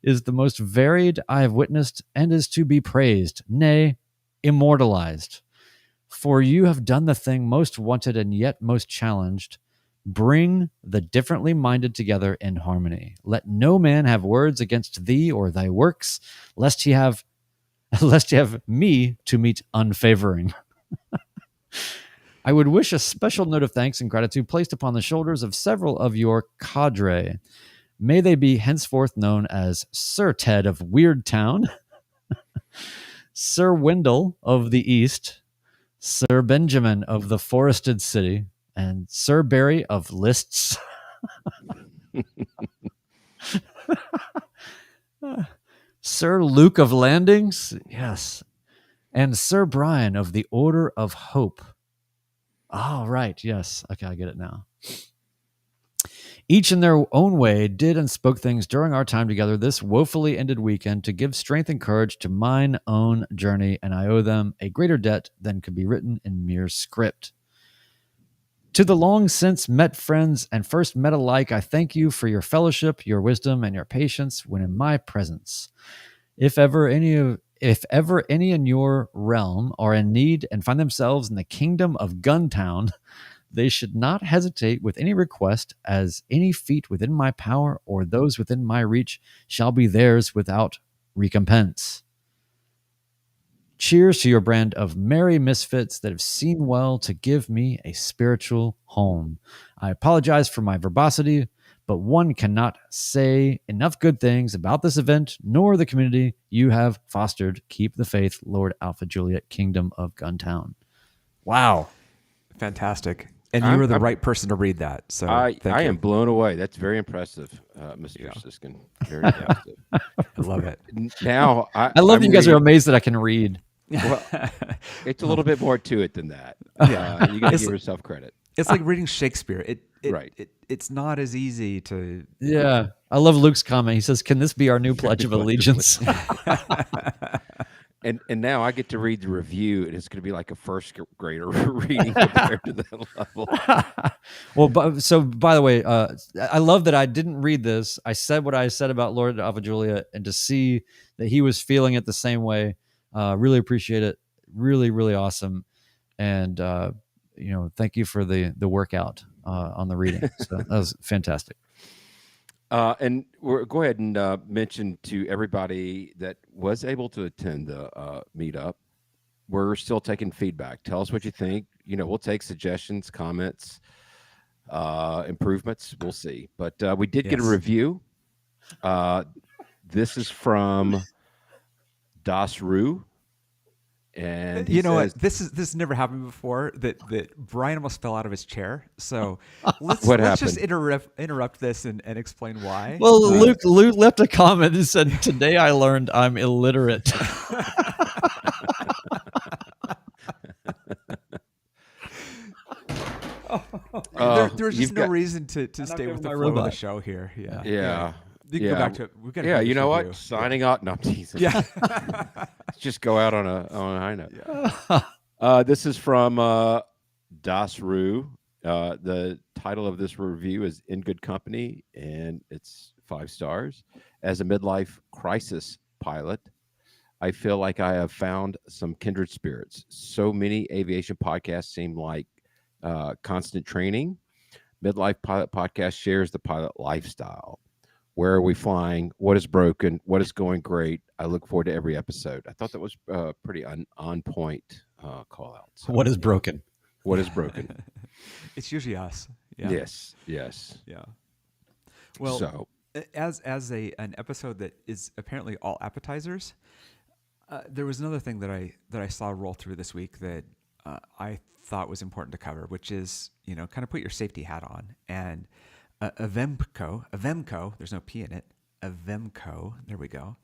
is the most varied I have witnessed and is to be praised, nay, immortalized. For you have done the thing most wanted and yet most challenged. Bring the differently minded together in harmony. Let no man have words against thee or thy works, lest he have me to meet unfavoring. I would wish a special note of thanks and gratitude placed upon the shoulders of several of your cadre. May they be henceforth known as Sir Ted of Weirdtown, Sir Wendell of the East, Sir Benjamin of the Forested City, and Sir Barry of Lists. Sir Luke of Landings, yes, and Sir Brian of the Order of Hope. Oh, right, yes. Okay, I get it now. Each in their own way did and spoke things during our time together this woefully ended weekend to give strength and courage to mine own journey, and I owe them a greater debt than could be written in mere script. To the long since met friends and first met alike, I thank you for your fellowship, your wisdom, and your patience when in my presence. If ever any in your realm are in need and find themselves in the kingdom of Guntown, they should not hesitate with any request, as any feat within my power or those within my reach shall be theirs without recompense. Cheers to your brand of merry misfits that have seen well to give me a spiritual home. I apologize for my verbosity, but one cannot say enough good things about this event nor the community you have fostered. Keep the faith, Lord Alpha Juliet, Kingdom of Guntown. Wow. Fantastic. And you were the right person to read that. So I am blown away. That's very impressive, Mr. Siskin. Very impressive. I love it. Now, I love that you guys are amazed that I can read. Well, it's a little bit more to it than that. Yeah. You got to give yourself credit. It's like reading Shakespeare. Right. It's not as easy to. Yeah. I love Luke's comment. He says, "Can this be our new Pledge of Allegiance?" And now I get to read the review, and it's going to be like a first grader reading compared to that level. Well, so by the way, I love that I didn't read this. I said what I said about Lord Alpha Julia, and to see that he was feeling it the same way, really appreciate it. Really, really awesome. And thank you for the workout on the reading. So that was fantastic. And go ahead and mention to everybody that was able to attend the meetup, we're still taking feedback. Tell us what you think. We'll take suggestions, comments, improvements. We'll see. But we did get a review. This is from Das Rue. And what? This never happened before. That Brian almost fell out of his chair. So let's just interrupt this and explain why. Well, Luke left a comment and said, "Today I learned I'm illiterate." There's just no reason to stay with the flow of the show here. Yeah. You can go back to it. We've got you know what? Signing out. No, I'm teasing. Yeah. Let's just go out on a high note. Yeah. This is from Das Rue. The title of this review is In Good Company, and it's 5 stars. As a midlife crisis pilot, I feel like I have found some kindred spirits. So many aviation podcasts seem like constant training. Midlife Pilot Podcast shares the pilot lifestyle. Where are we flying? What is broken? What is going great? I look forward to every episode. I thought that was pretty on point call out. So, what is broken? What is broken? It's usually us. Yeah. Yes. Yeah. Well, so as an episode that is apparently all appetizers, there was another thing that I saw roll through this week that I thought was important to cover, which is, kind of put your safety hat on. And Avemco, there's no P in it, Avemco, there we go,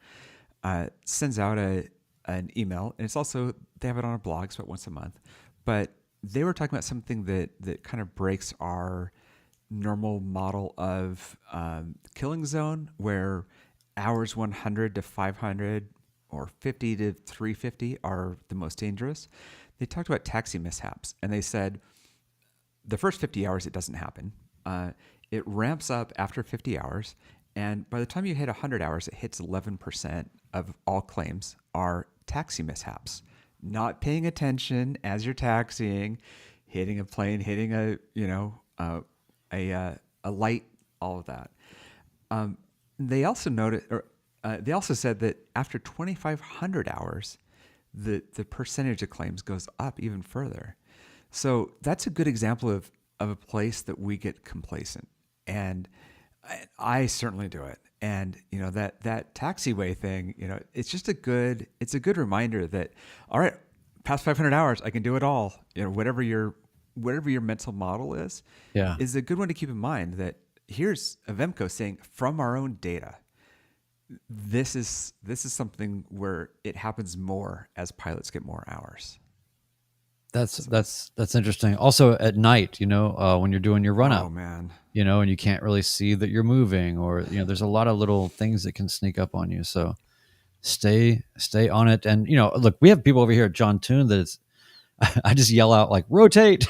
sends out an email. And it's also, they have it on a blog, it's about once a month. But they were talking about something that kind of breaks our normal model of killing zone, where hours 100 to 500 or 50 to 350 are the most dangerous. They talked about taxi mishaps, and they said the first 50 hours it doesn't happen. It ramps up after 50 hours, and by the time you hit 100 hours, it hits 11% of all claims are taxi mishaps. Not paying attention as you're taxiing, hitting a plane, hitting a light, all of that. They also noted, they also said that after 2,500 hours, the percentage of claims goes up even further. So that's a good example of a place that we get complacent, and I certainly do it. And that taxiway thing, it's just a good reminder that, all right, past 500 hours, I can do it all. Whatever your mental model is a good one to keep in mind. That here's Avemco saying, from our own data, this is something where it happens more as pilots get more hours. That's interesting. Also at night, when you're doing your run up, oh man, and you can't really see that you're moving, or there's a lot of little things that can sneak up on you. So stay on it. And look, we have people over here at John Toon that it's, I just yell out like, rotate,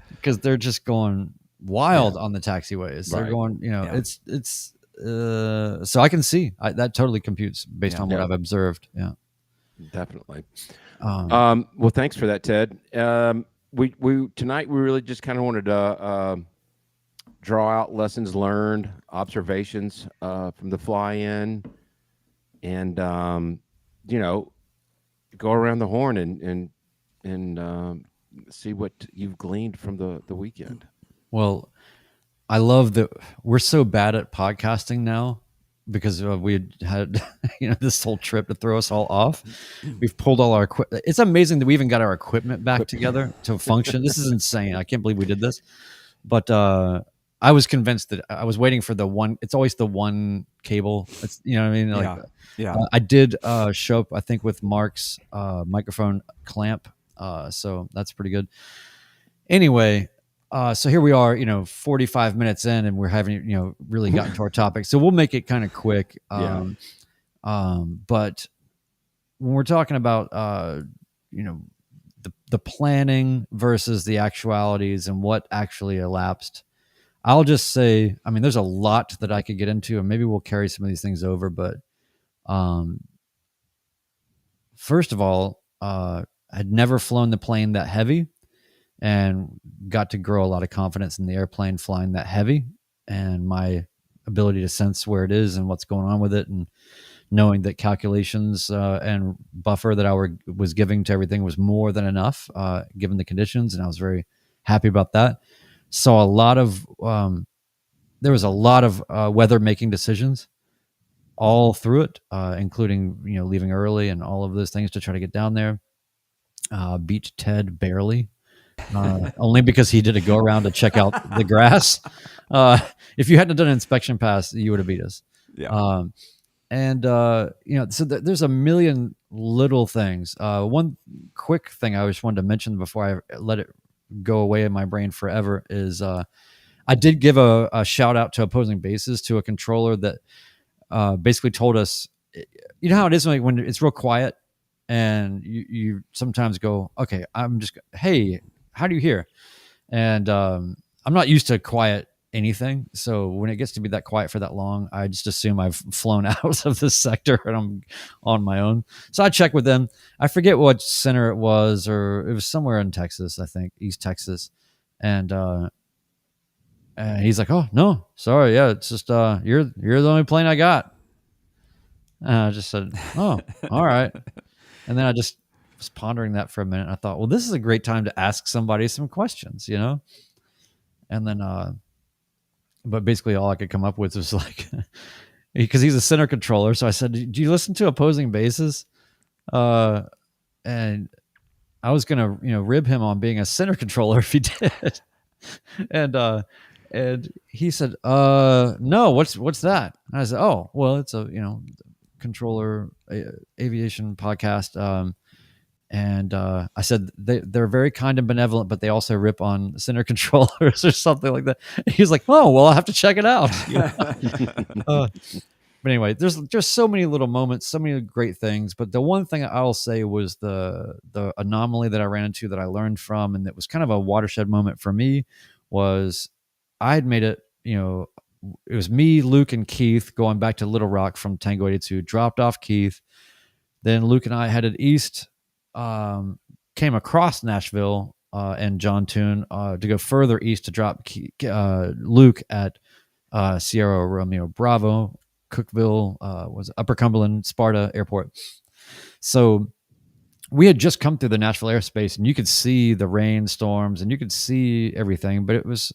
because they're just going wild on the taxiways. They're going, it's so I can see that totally computes based on what I've observed. Yeah, definitely. Well, thanks for that, Ted. We tonight we really just kind of wanted to draw out lessons learned, observations from the fly-in, and go around the horn and see what you've gleaned from the weekend. Well, I love that we're so bad at podcasting now because we had this whole trip to throw us all off. We've pulled all our equipment. It's amazing that we even got our equipment back together to function. This is insane. I can't believe we did this. But I was convinced that I was waiting for the one. It's always the one cable. It's, what I mean? Like, I did show up, I think, with Mark's microphone clamp. So that's pretty good. Anyway, so here we are, 45 minutes in, and we're having, really gotten to our topic. So we'll make it kind of quick. But when we're talking about, the planning versus the actualities and what actually elapsed, I'll just say, I mean, there's a lot that I could get into, and maybe we'll carry some of these things over. But first of all, I'd never flown the plane that heavy, and got to grow a lot of confidence in the airplane flying that heavy, and my ability to sense where it is and what's going on with it, and knowing that calculations and buffer that I was giving to everything was more than enough given the conditions, and I was very happy about that. Saw a lot of there was a lot of weather making decisions all through it, including leaving early and all of those things to try to get down there. Beat Ted barely. Only because he did a go around to check out the grass. If you hadn't done an inspection pass, you would have beat us. Yeah. So there's a million little things. One quick thing I just wanted to mention before I let it go away in my brain forever is I did give a shout out to Opposing Bases, to a controller that basically told us, how it is when it's real quiet and you sometimes go, okay, hey, how do you hear? And I'm not used to quiet anything. So when it gets to be that quiet for that long, I just assume I've flown out of this sector and I'm on my own. So I checked with them. I forget what center it was, or it was somewhere in Texas, I think, East Texas. And he's like, oh, no, sorry. Yeah, it's just you're the only plane I got. And I just said, oh, all right. And then I just was pondering that for a minute. I thought, well, this is a great time to ask somebody some questions, And then, but basically all I could come up with was like, because he's a center controller. So I said, do you listen to Opposing Bases? and I was gonna, rib him on being a center controller if he did. And he said, no, what's that? And I said, oh, well, it's a, controller aviation podcast. And I said they're very kind and benevolent, but they also rip on center controllers or something like that. And he was like, oh, well, I'll have to check it out. But anyway, there's just so many little moments, so many great things. But the one thing I'll say was the anomaly that I ran into that I learned from, and that was kind of a watershed moment for me, was I had made it, it was me, Luke, and Keith going back to Little Rock from Tango 82, dropped off Keith. Then Luke and I headed east, came across Nashville and John Toon to go further east to drop Luke at Sierra Romeo Bravo, Cookville, was Upper Cumberland, Sparta Airport. So we had just come through the Nashville airspace, and you could see the rainstorms and you could see everything, but it was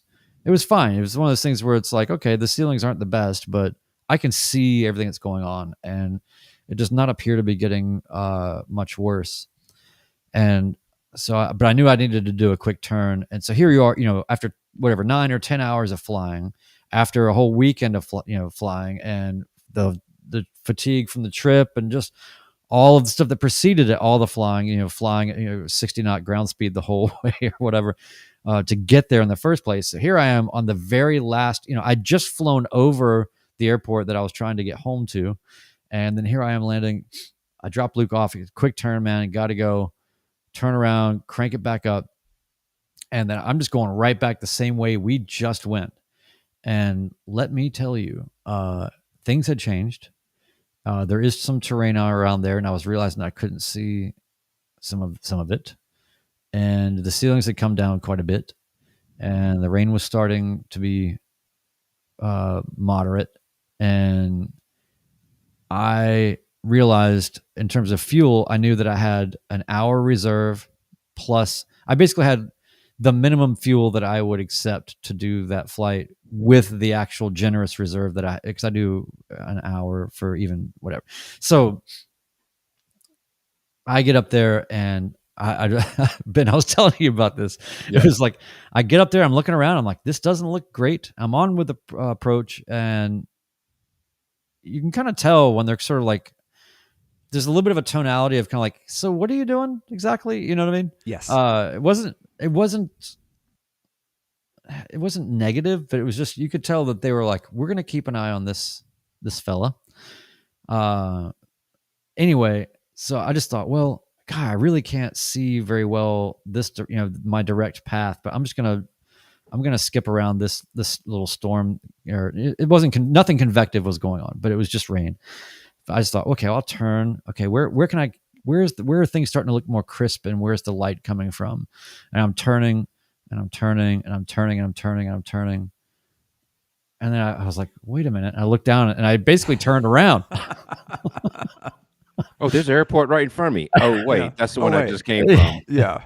fine. It was one of those things where it's like, okay, the ceilings aren't the best, but I can see everything that's going on, and it does not appear to be getting much worse. And so, but I knew I needed to do a quick turn. And so here you are, after whatever, 9 or 10 hours of flying, after a whole weekend of flying, and the fatigue from the trip, and just all of the stuff that preceded it, all the flying, flying 60 knot ground speed the whole way or whatever, to get there in the first place. So here I am on the very last, I'd just flown over the airport that I was trying to get home to. And then here I am landing. I dropped Luke off, quick turn, man, got to go, turn around, crank it back up. And then I'm just going right back the same way we just went. And let me tell you, things had changed. There is some terrain around there, and I was realizing I couldn't see some of it. And the ceilings had come down quite a bit, and the rain was starting to be moderate. And I realized, in terms of fuel, I knew that I had an hour reserve, plus I basically had the minimum fuel that I would accept to do that flight, with the actual generous reserve that because I do an hour for even whatever. So I get up there, and Ben, I was telling you about this. Yeah. It was like, I get up there, I'm looking around, I'm like, this doesn't look great. I'm on with the approach, and you can kind of tell when they're sort of like, there's a little bit of a tonality of kind of like, so what are you doing exactly? You know what I mean? Yes. It wasn't negative, but it was just, you could tell that they were like, we're going to keep an eye on this fella. Anyway, so I just thought, well, God, I really can't see very well this, my direct path, but I'm going to skip around this little storm. It wasn't, nothing convective was going on, but it was just rain. I just thought, okay, I'll turn. Okay, where are things starting to look more crisp, and where's the light coming from? And I'm turning, and I'm turning, and I'm turning, and I'm turning, and I'm turning. And then I was like, wait a minute. And I looked down, and I basically turned around. Oh, there's an airport right in front of me. Oh, wait, yeah. That's the one I just came from. Yeah.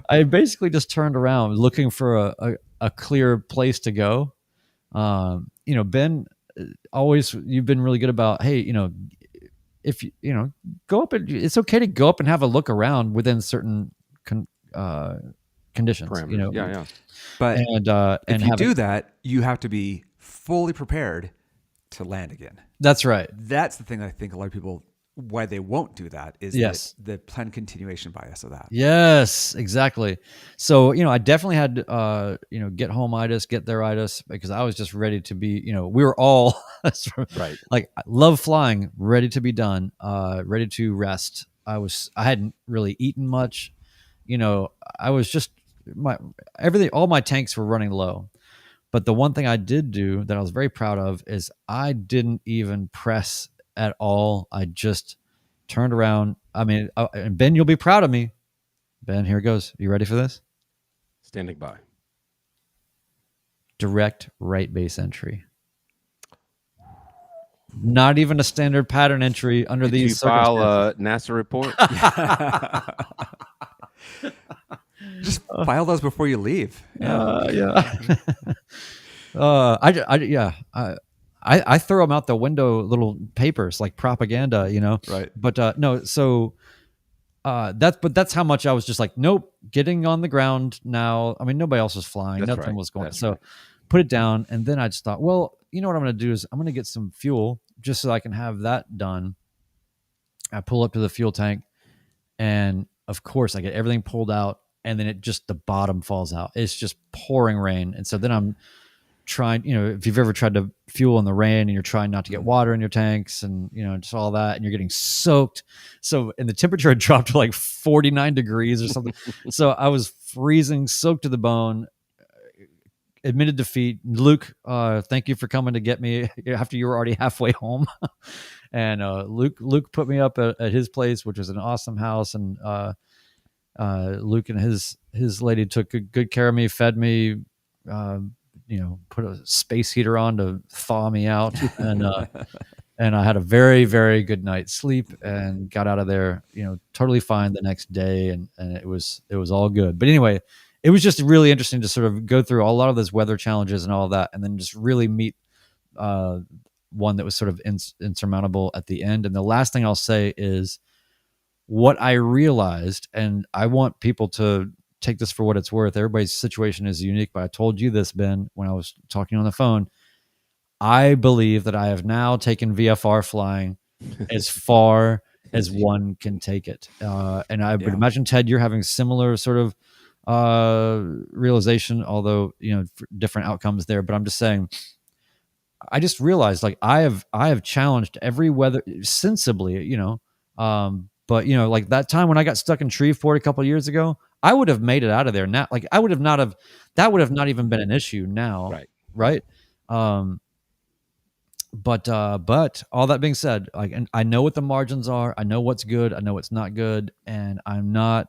I basically just turned around looking for a clear place to go. Ben, always, you've been really good about, hey, if you go up, and it's okay to go up and have a look around within certain conditions. Parameters. Yeah. But if you do that, you have to be fully prepared to land again. That's right. That's the thing I think a lot of people, why they won't do that, is the planned continuation bias of that. Yes, exactly. So, I definitely had, get home-itis, get there-itis, because I was just ready to be, we were all right. Like, I love flying, ready to be done, ready to rest. I hadn't really eaten much. I was just, all my tanks were running low. But the one thing I did do that I was very proud of is I didn't even press at all. I just turned around. I mean, and Ben, you'll be proud of me. Ben, here it goes. You ready for this? Standing by. Direct right base entry. Not even a standard pattern entry under Did these you file a NASA report? Just file those before you leave. Yeah. I throw them out the window, little papers like propaganda, Right. But no, so that's how much I was just like, nope, getting on the ground now. I mean, nobody else was flying. That's Nothing right. was going. That's So right. put it down. And then I just thought, well, you know what I'm going to do is I'm going to get some fuel just so I can have that done. I pull up to the fuel tank, and of course I get everything pulled out, and then the bottom falls out. It's just pouring rain. And so then I'm trying, if you've ever tried to fuel in the rain and you're trying not to get water in your tanks and, just all that, and you're getting soaked. And the temperature had dropped to like 49 degrees or something. So I was freezing, soaked to the bone, admitted defeat. Luke, thank you for coming to get me after you were already halfway home. And Luke put me up at his place, which was an awesome house. And Luke and his lady took good care of me, fed me, put a space heater on to thaw me out. And I had a very, very good night's sleep and got out of there, totally fine the next day. And it was all good. But anyway, it was just really interesting to sort of go through a lot of those weather challenges and all that, and then just really meet one that was sort of insurmountable at the end. And the last thing I'll say is what I realized, and I want people to take this for what it's worth. Everybody's situation is unique, but I told you this, Ben, when I was talking on the phone. I believe that I have now taken VFR flying as far as one can take it. And I would imagine, Ted, you're having similar sort of realization, although, different outcomes there. But I'm just saying, I just realized like I have challenged every weather sensibly, but like that time when I got stuck in Shreveport a couple of years ago, I would have made it out of there now. Like that would have not even been an issue now. Right. But all that being said, like, and I know what the margins are. I know what's good. I know what's not good. And I'm not,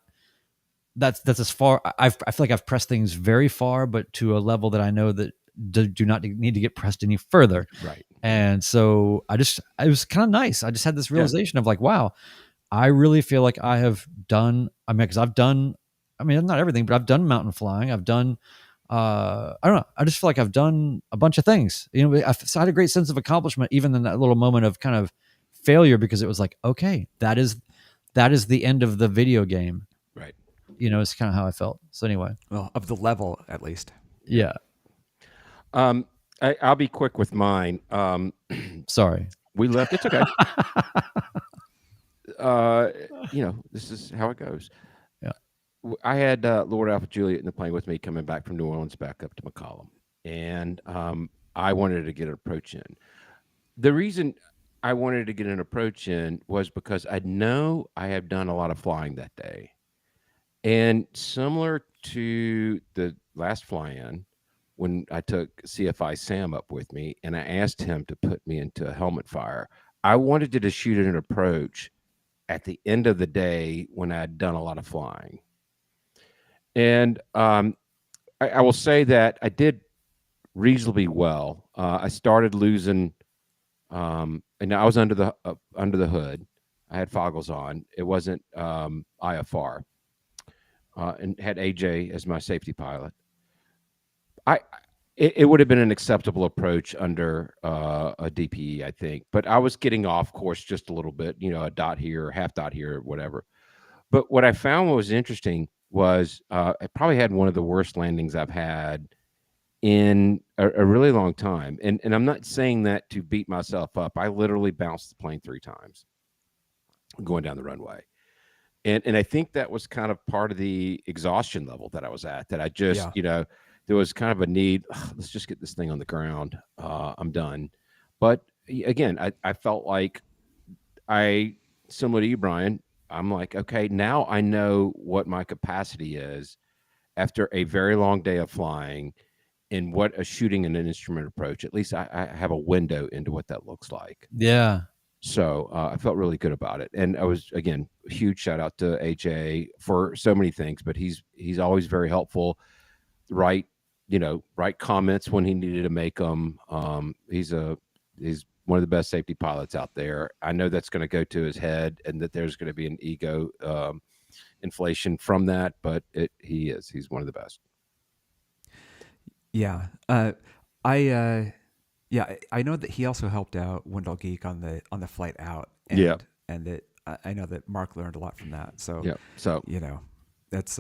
that's as far, I feel like I've pressed things very far, but to a level that I know that do not need to get pressed any further. Right. And so it was kind of nice. I just had this realization of like, wow, I really feel like I have done, because I've done, not everything, but I've done mountain flying. I've done, I don't know. I just feel like I've done a bunch of things. I had a great sense of accomplishment, even in that little moment of kind of failure, because it was like, okay, that is the end of the video game. Right. It's kind of how I felt. So anyway, well, of the level at least. Yeah. I'll be quick with mine. Sorry. We left. It's okay. This is how it goes. Yeah. I had Lord Alpha Juliet in the plane with me coming back from New Orleans back up to McCollum. And I wanted to get an approach in. The reason I wanted to get an approach in was because I know I have done a lot of flying that day. And similar to the last fly-in, when I took CFI Sam up with me and I asked him to put me into a helmet fire, I wanted to just shoot an approach at the end of the day when I had done a lot of flying. And I will say that I did reasonably well. I started losing, and I was under the hood. I had foggles on. It wasn't IFR, and had AJ as my safety pilot. It would have been an acceptable approach under a DPE, I think. But I was getting off course just a little bit, a dot here, half dot here, whatever. But what I found was interesting was I probably had one of the worst landings I've had in a really long time. And I'm not saying that to beat myself up. I literally bounced the plane 3 times going down the runway. And I think that was kind of part of the exhaustion level that I was at, that I just, there was kind of a need, let's just get this thing on the ground. I'm done. But again, I felt like similar to you, Brian, I'm like, okay, now I know what my capacity is after a very long day of flying and what a shooting and an instrument approach. At least I have a window into what that looks like. Yeah. So I felt really good about it. And I was, again, a huge shout out to AJ for so many things, but he's always very helpful. Right comments when he needed to make them. He's one of the best safety pilots out there. I know that's going to go to his head and that there's going to be an ego inflation from that, but he's one of the best. Yeah. I know that he also helped out Wendell Geek on the flight out. And that I know that Mark learned a lot from that. So, Yeah. So, you know, that's,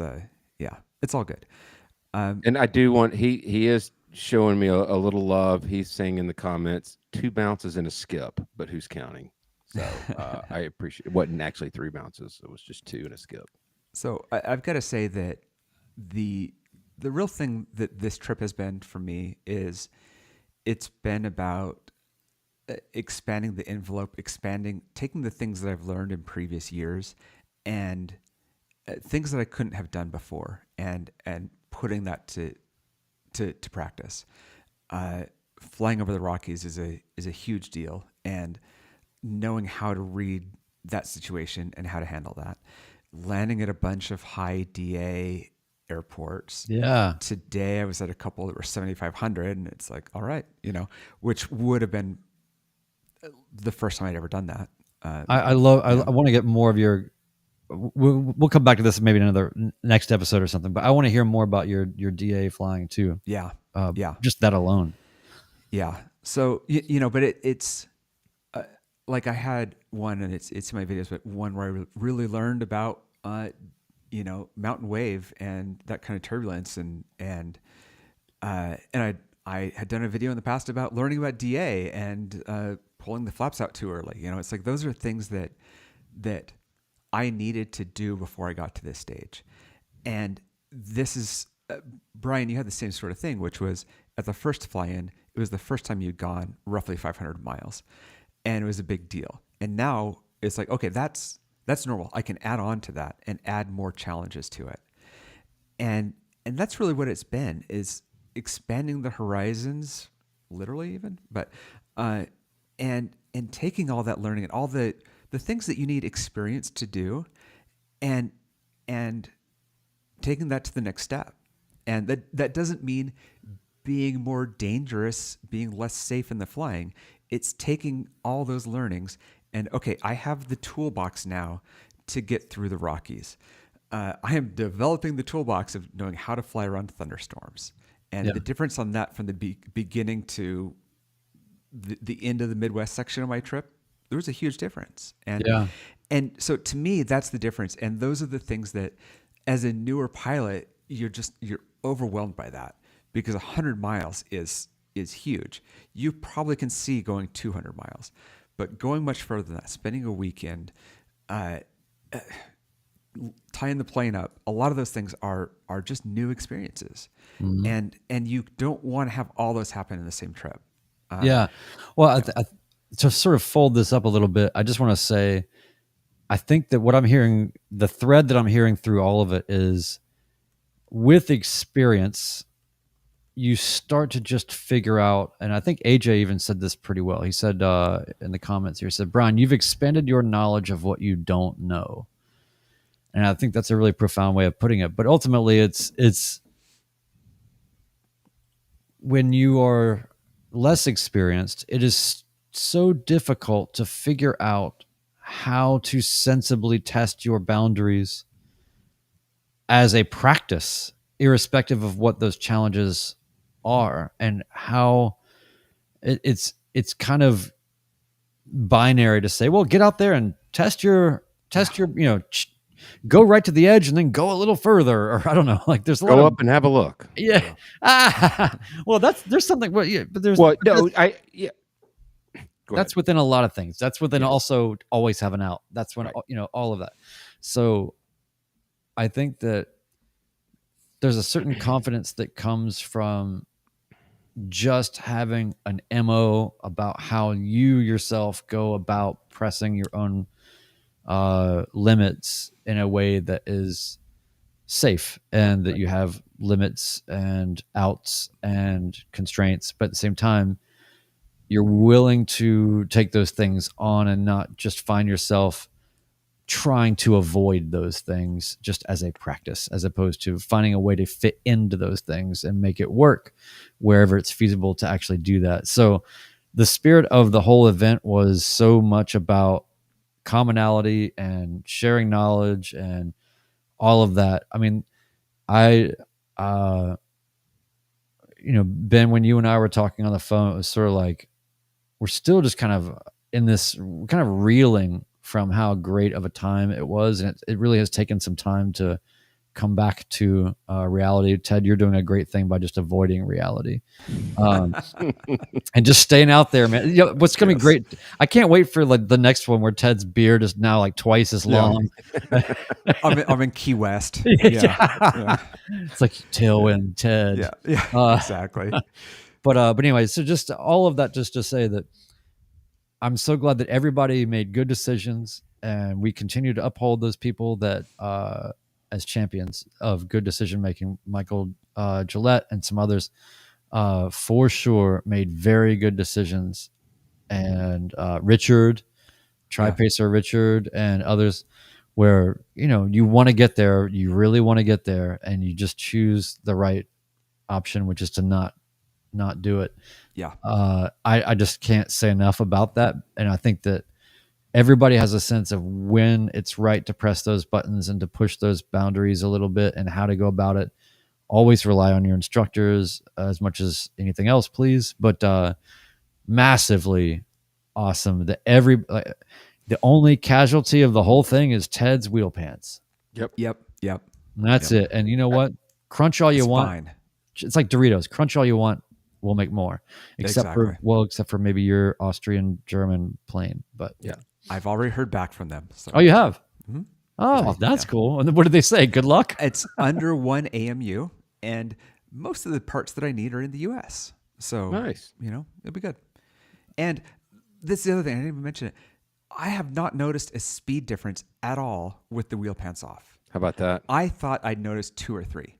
yeah, it's all good. and I do want, he is showing me a little love. He's saying in the comments, 2 bounces and a skip, but who's counting? So I appreciate, it wasn't actually 3 bounces. It was just 2 and a skip. So I've got to say that the real thing that this trip has been for me is it's been about expanding the envelope, taking the things that I've learned in previous years and things that I couldn't have done before, and putting that to practice. Flying over the Rockies is a huge deal, and knowing how to read that situation and how to handle that. Landing at a bunch of high DA airports. Yeah. Today I was at a couple that were 7,500, and it's like, all right, which would have been the first time I'd ever done that. I want to get more of your. We'll come back to this maybe in another next episode or something, but I want to hear more about your DA flying too. Yeah. Just that alone. Yeah. So, but it's like I had one, and it's in my videos, but one where I really learned about, mountain wave and that kind of turbulence. And I had done a video in the past about learning about DA and pulling the flaps out too early. It's like, those are things that I needed to do before I got to this stage. And this is, Brian, you had the same sort of thing, which was at the first fly-in, it was the first time you'd gone roughly 500 miles, and it was a big deal. And now it's like, okay, that's normal. I can add on to that and add more challenges to it. And that's really what it's been, is expanding the horizons, literally even, but, and taking all that learning and all the things that you need experience to do, and taking that to the next step. And that doesn't mean being more dangerous, being less safe in the flying. It's taking all those learnings and, okay, I have the toolbox now to get through the Rockies. I am developing the toolbox of knowing how to fly around thunderstorms. And the difference on that from the beginning to the end of the Midwest section of my trip, there was a huge difference. And so to me, that's the difference. And those are the things that, as a newer pilot, you're overwhelmed by that, because 100 miles is huge. You probably can see going 200 miles, but going much further than that, spending a weekend, tying the plane up, a lot of those things are just new experiences. Mm-hmm. And you don't want to have all those happen in the same trip. Well, to sort of fold this up a little bit, I just want to say, I think that what I'm hearing, the thread that I'm hearing through all of it is, with experience, you start to just figure out, and I think AJ even said this pretty well. He said in the comments here, he said, Brian, you've expanded your knowledge of what you don't know. And I think that's a really profound way of putting it. But ultimately, it's when you are less experienced, it is so difficult to figure out how to sensibly test your boundaries as a practice, irrespective of what those challenges are, and how it's kind of binary to say, well, get out there and test your, go right to the edge and then go a little further, or I don't know, like there's a lot go up and have a look. Yeah. Well, there's something, but there's, that's within a lot of things. That's within also always have an out. That's when, all of that. So I think that there's a certain confidence that comes from just having an MO about how you yourself go about pressing your own limits in a way that is safe, and that you have limits and outs and constraints, but at the same time, you're willing to take those things on and not just find yourself trying to avoid those things just as a practice, as opposed to finding a way to fit into those things and make it work wherever it's feasible to actually do that. So the spirit of the whole event was so much about commonality and sharing knowledge and all of that. I mean, Ben, when you and I were talking on the phone, it was sort of like, we're still just kind of in this, kind of reeling from how great of a time it was. And it really has taken some time to come back to reality. Ted, you're doing a great thing by just avoiding reality. And just staying out there, man. You know, what's going to be great. I can't wait for like the next one where Ted's beard is now like twice as long. I'm in Key West. Yeah. It's like tailwind Ted. Yeah. Exactly. But anyway, so just all of that just to say that I'm so glad that everybody made good decisions, and we continue to uphold those people that as champions of good decision making. Michael Gillette and some others for sure made very good decisions, and Richard, Tri-Pacer Richard, and others, where you want to get there, you really want to get there, and you just choose the right option, which is to not do it. I just can't say enough about that, and I think that everybody has a sense of when it's right to press those buttons and to push those boundaries a little bit, and how to go about it. Always rely on your instructors as much as anything else, please. But massively awesome that the only casualty of the whole thing is Ted's wheel pants. Yep. And that's it. And you know what? Crunch all you want. Fine. It's like Doritos. Crunch all you want. We'll make more. Except for maybe your Austrian German plane. But yeah, I've already heard back from them. So. Oh, you have? Mm-hmm. Oh, that's cool. And what did they say? Good luck. It's under 1 AMU, and most of the parts that I need are in the US. So nice. It'll be good. And this is the other thing, I didn't even mention it. I have not noticed a speed difference at all with the wheel pants off. How about that? I thought I'd noticed 2 or 3.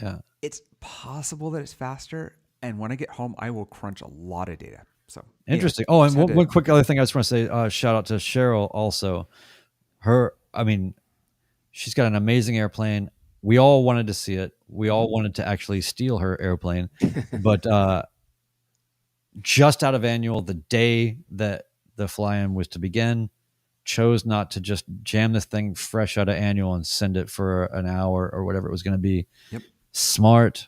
Yeah. It's possible that it's faster, and when I get home, I will crunch a lot of data. So interesting. And one quick other thing I just want to say, shout out to Cheryl also. She's got an amazing airplane. We all wanted to see it. We all wanted to actually steal her airplane. But just out of annual, the day that the fly-in was to begin, chose not to just jam this thing fresh out of annual and send it for an hour or whatever it was going to be. Yep. Smart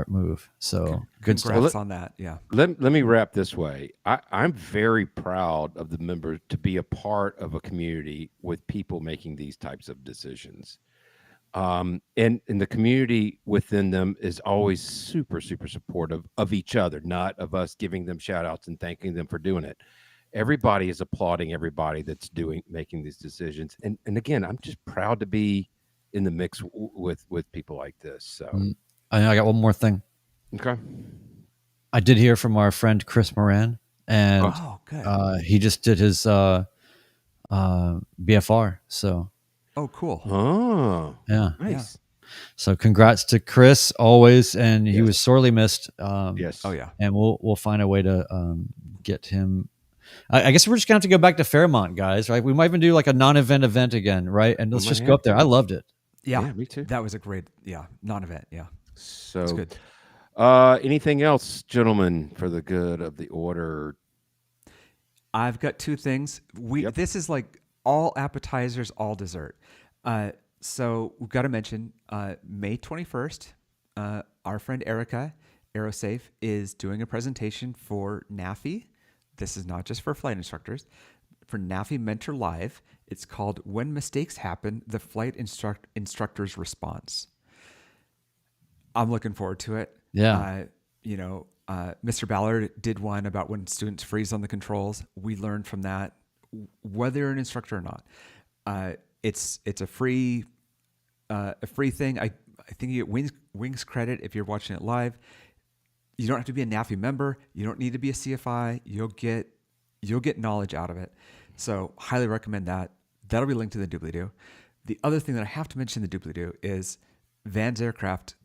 move. So good stuff on that. Yeah. Let me wrap this way. I'm very proud of the members to be a part of a community with people making these types of decisions. And the community within them is always super, super supportive of each other, not of us giving them shout outs and thanking them for doing it. Everybody is applauding everybody that's making these decisions. And again, I'm just proud to be in the mix with people like this. So I got one more thing. Okay. I did hear from our friend Chris Moran, and good. He just did his BFR. So cool. Oh, yeah, nice. Yeah. So congrats to Chris always, and he was sorely missed. Yes. Oh yeah. And we'll find a way to get him. I guess we're just gonna have to go back to Fairmont, guys. Right? We might even do like a non-event event again, right? And let's just go up there. I loved it. Yeah, me too. That was a great non-event. Yeah. So it's good. Anything else, gentlemen, for the good of the order? I've got 2 things. This is like all appetizers, all dessert. So we've got to mention May 21st, our friend Erica, Aerosafe, is doing a presentation for NAFI. This is not just for flight instructors. For NAFI Mentor Live, it's called When Mistakes Happen, the Flight Instructor's Response. I'm looking forward to it. Yeah. Mr. Ballard did one about when students freeze on the controls. We learned from that, whether you're an instructor or not. It's a free thing. I think you get wings credit if you're watching it live. You don't have to be a NAFI member. You don't need to be a CFI. You'll get knowledge out of it. So highly recommend that. That'll be linked to the doobly-doo. The other thing that I have to mention in the doobly-doo is Van's Aircraft,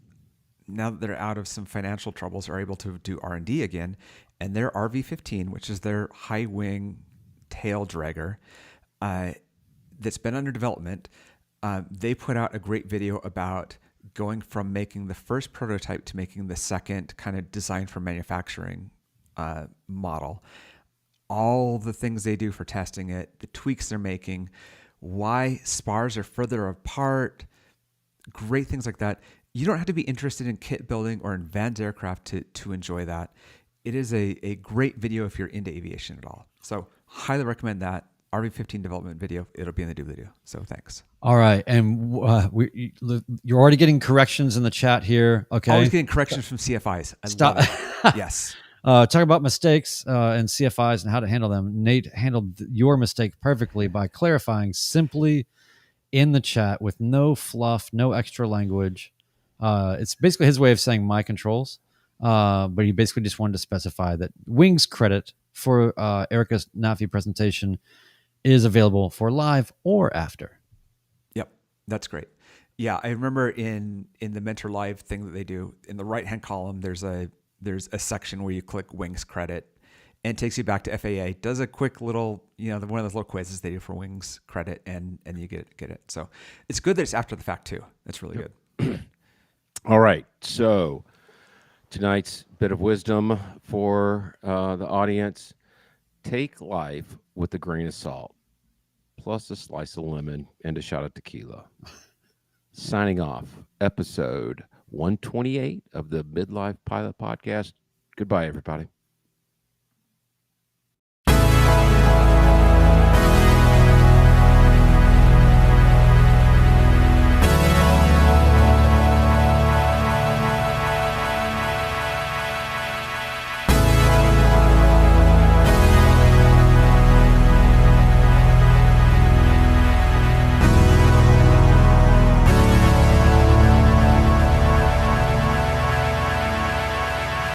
now that they're out of some financial troubles, are able to do R&D again. And their RV-15, which is their high wing tail dragger, that's been under development, they put out a great video about going from making the first prototype to making the second kind of design for manufacturing model. All the things they do for testing it, the tweaks they're making, why spars are further apart, great things like that. You don't have to be interested in kit building or in Van's Aircraft to enjoy that. It is a great video if you're into aviation at all. So highly recommend that. RV15 development video. It'll be in the doobly-doo. So thanks. All right, and you're already getting corrections in the chat here. Okay, Always getting corrections from CFIs. Stop. Yes. Talk about mistakes and CFIs and how to handle them. Nate handled your mistake perfectly by clarifying simply in the chat with no fluff, no extra language. It's basically his way of saying my controls, but he basically just wanted to specify that Wings credit for Erica's NAFI presentation is available for live or after. Yep, that's great. Yeah, I remember in the Mentor Live thing that they do, in the right-hand column, there's a section where you click Wings credit, and it takes you back to FAA. Does a quick little, one of those little quizzes they do for Wings credit, and you get it. So it's good that it's after the fact too. That's really good. All right, so tonight's bit of wisdom for the audience: take life with a grain of salt, plus a slice of lemon and a shot of tequila. Signing off, episode 128 of the Midlife Pilot Podcast. Goodbye, everybody.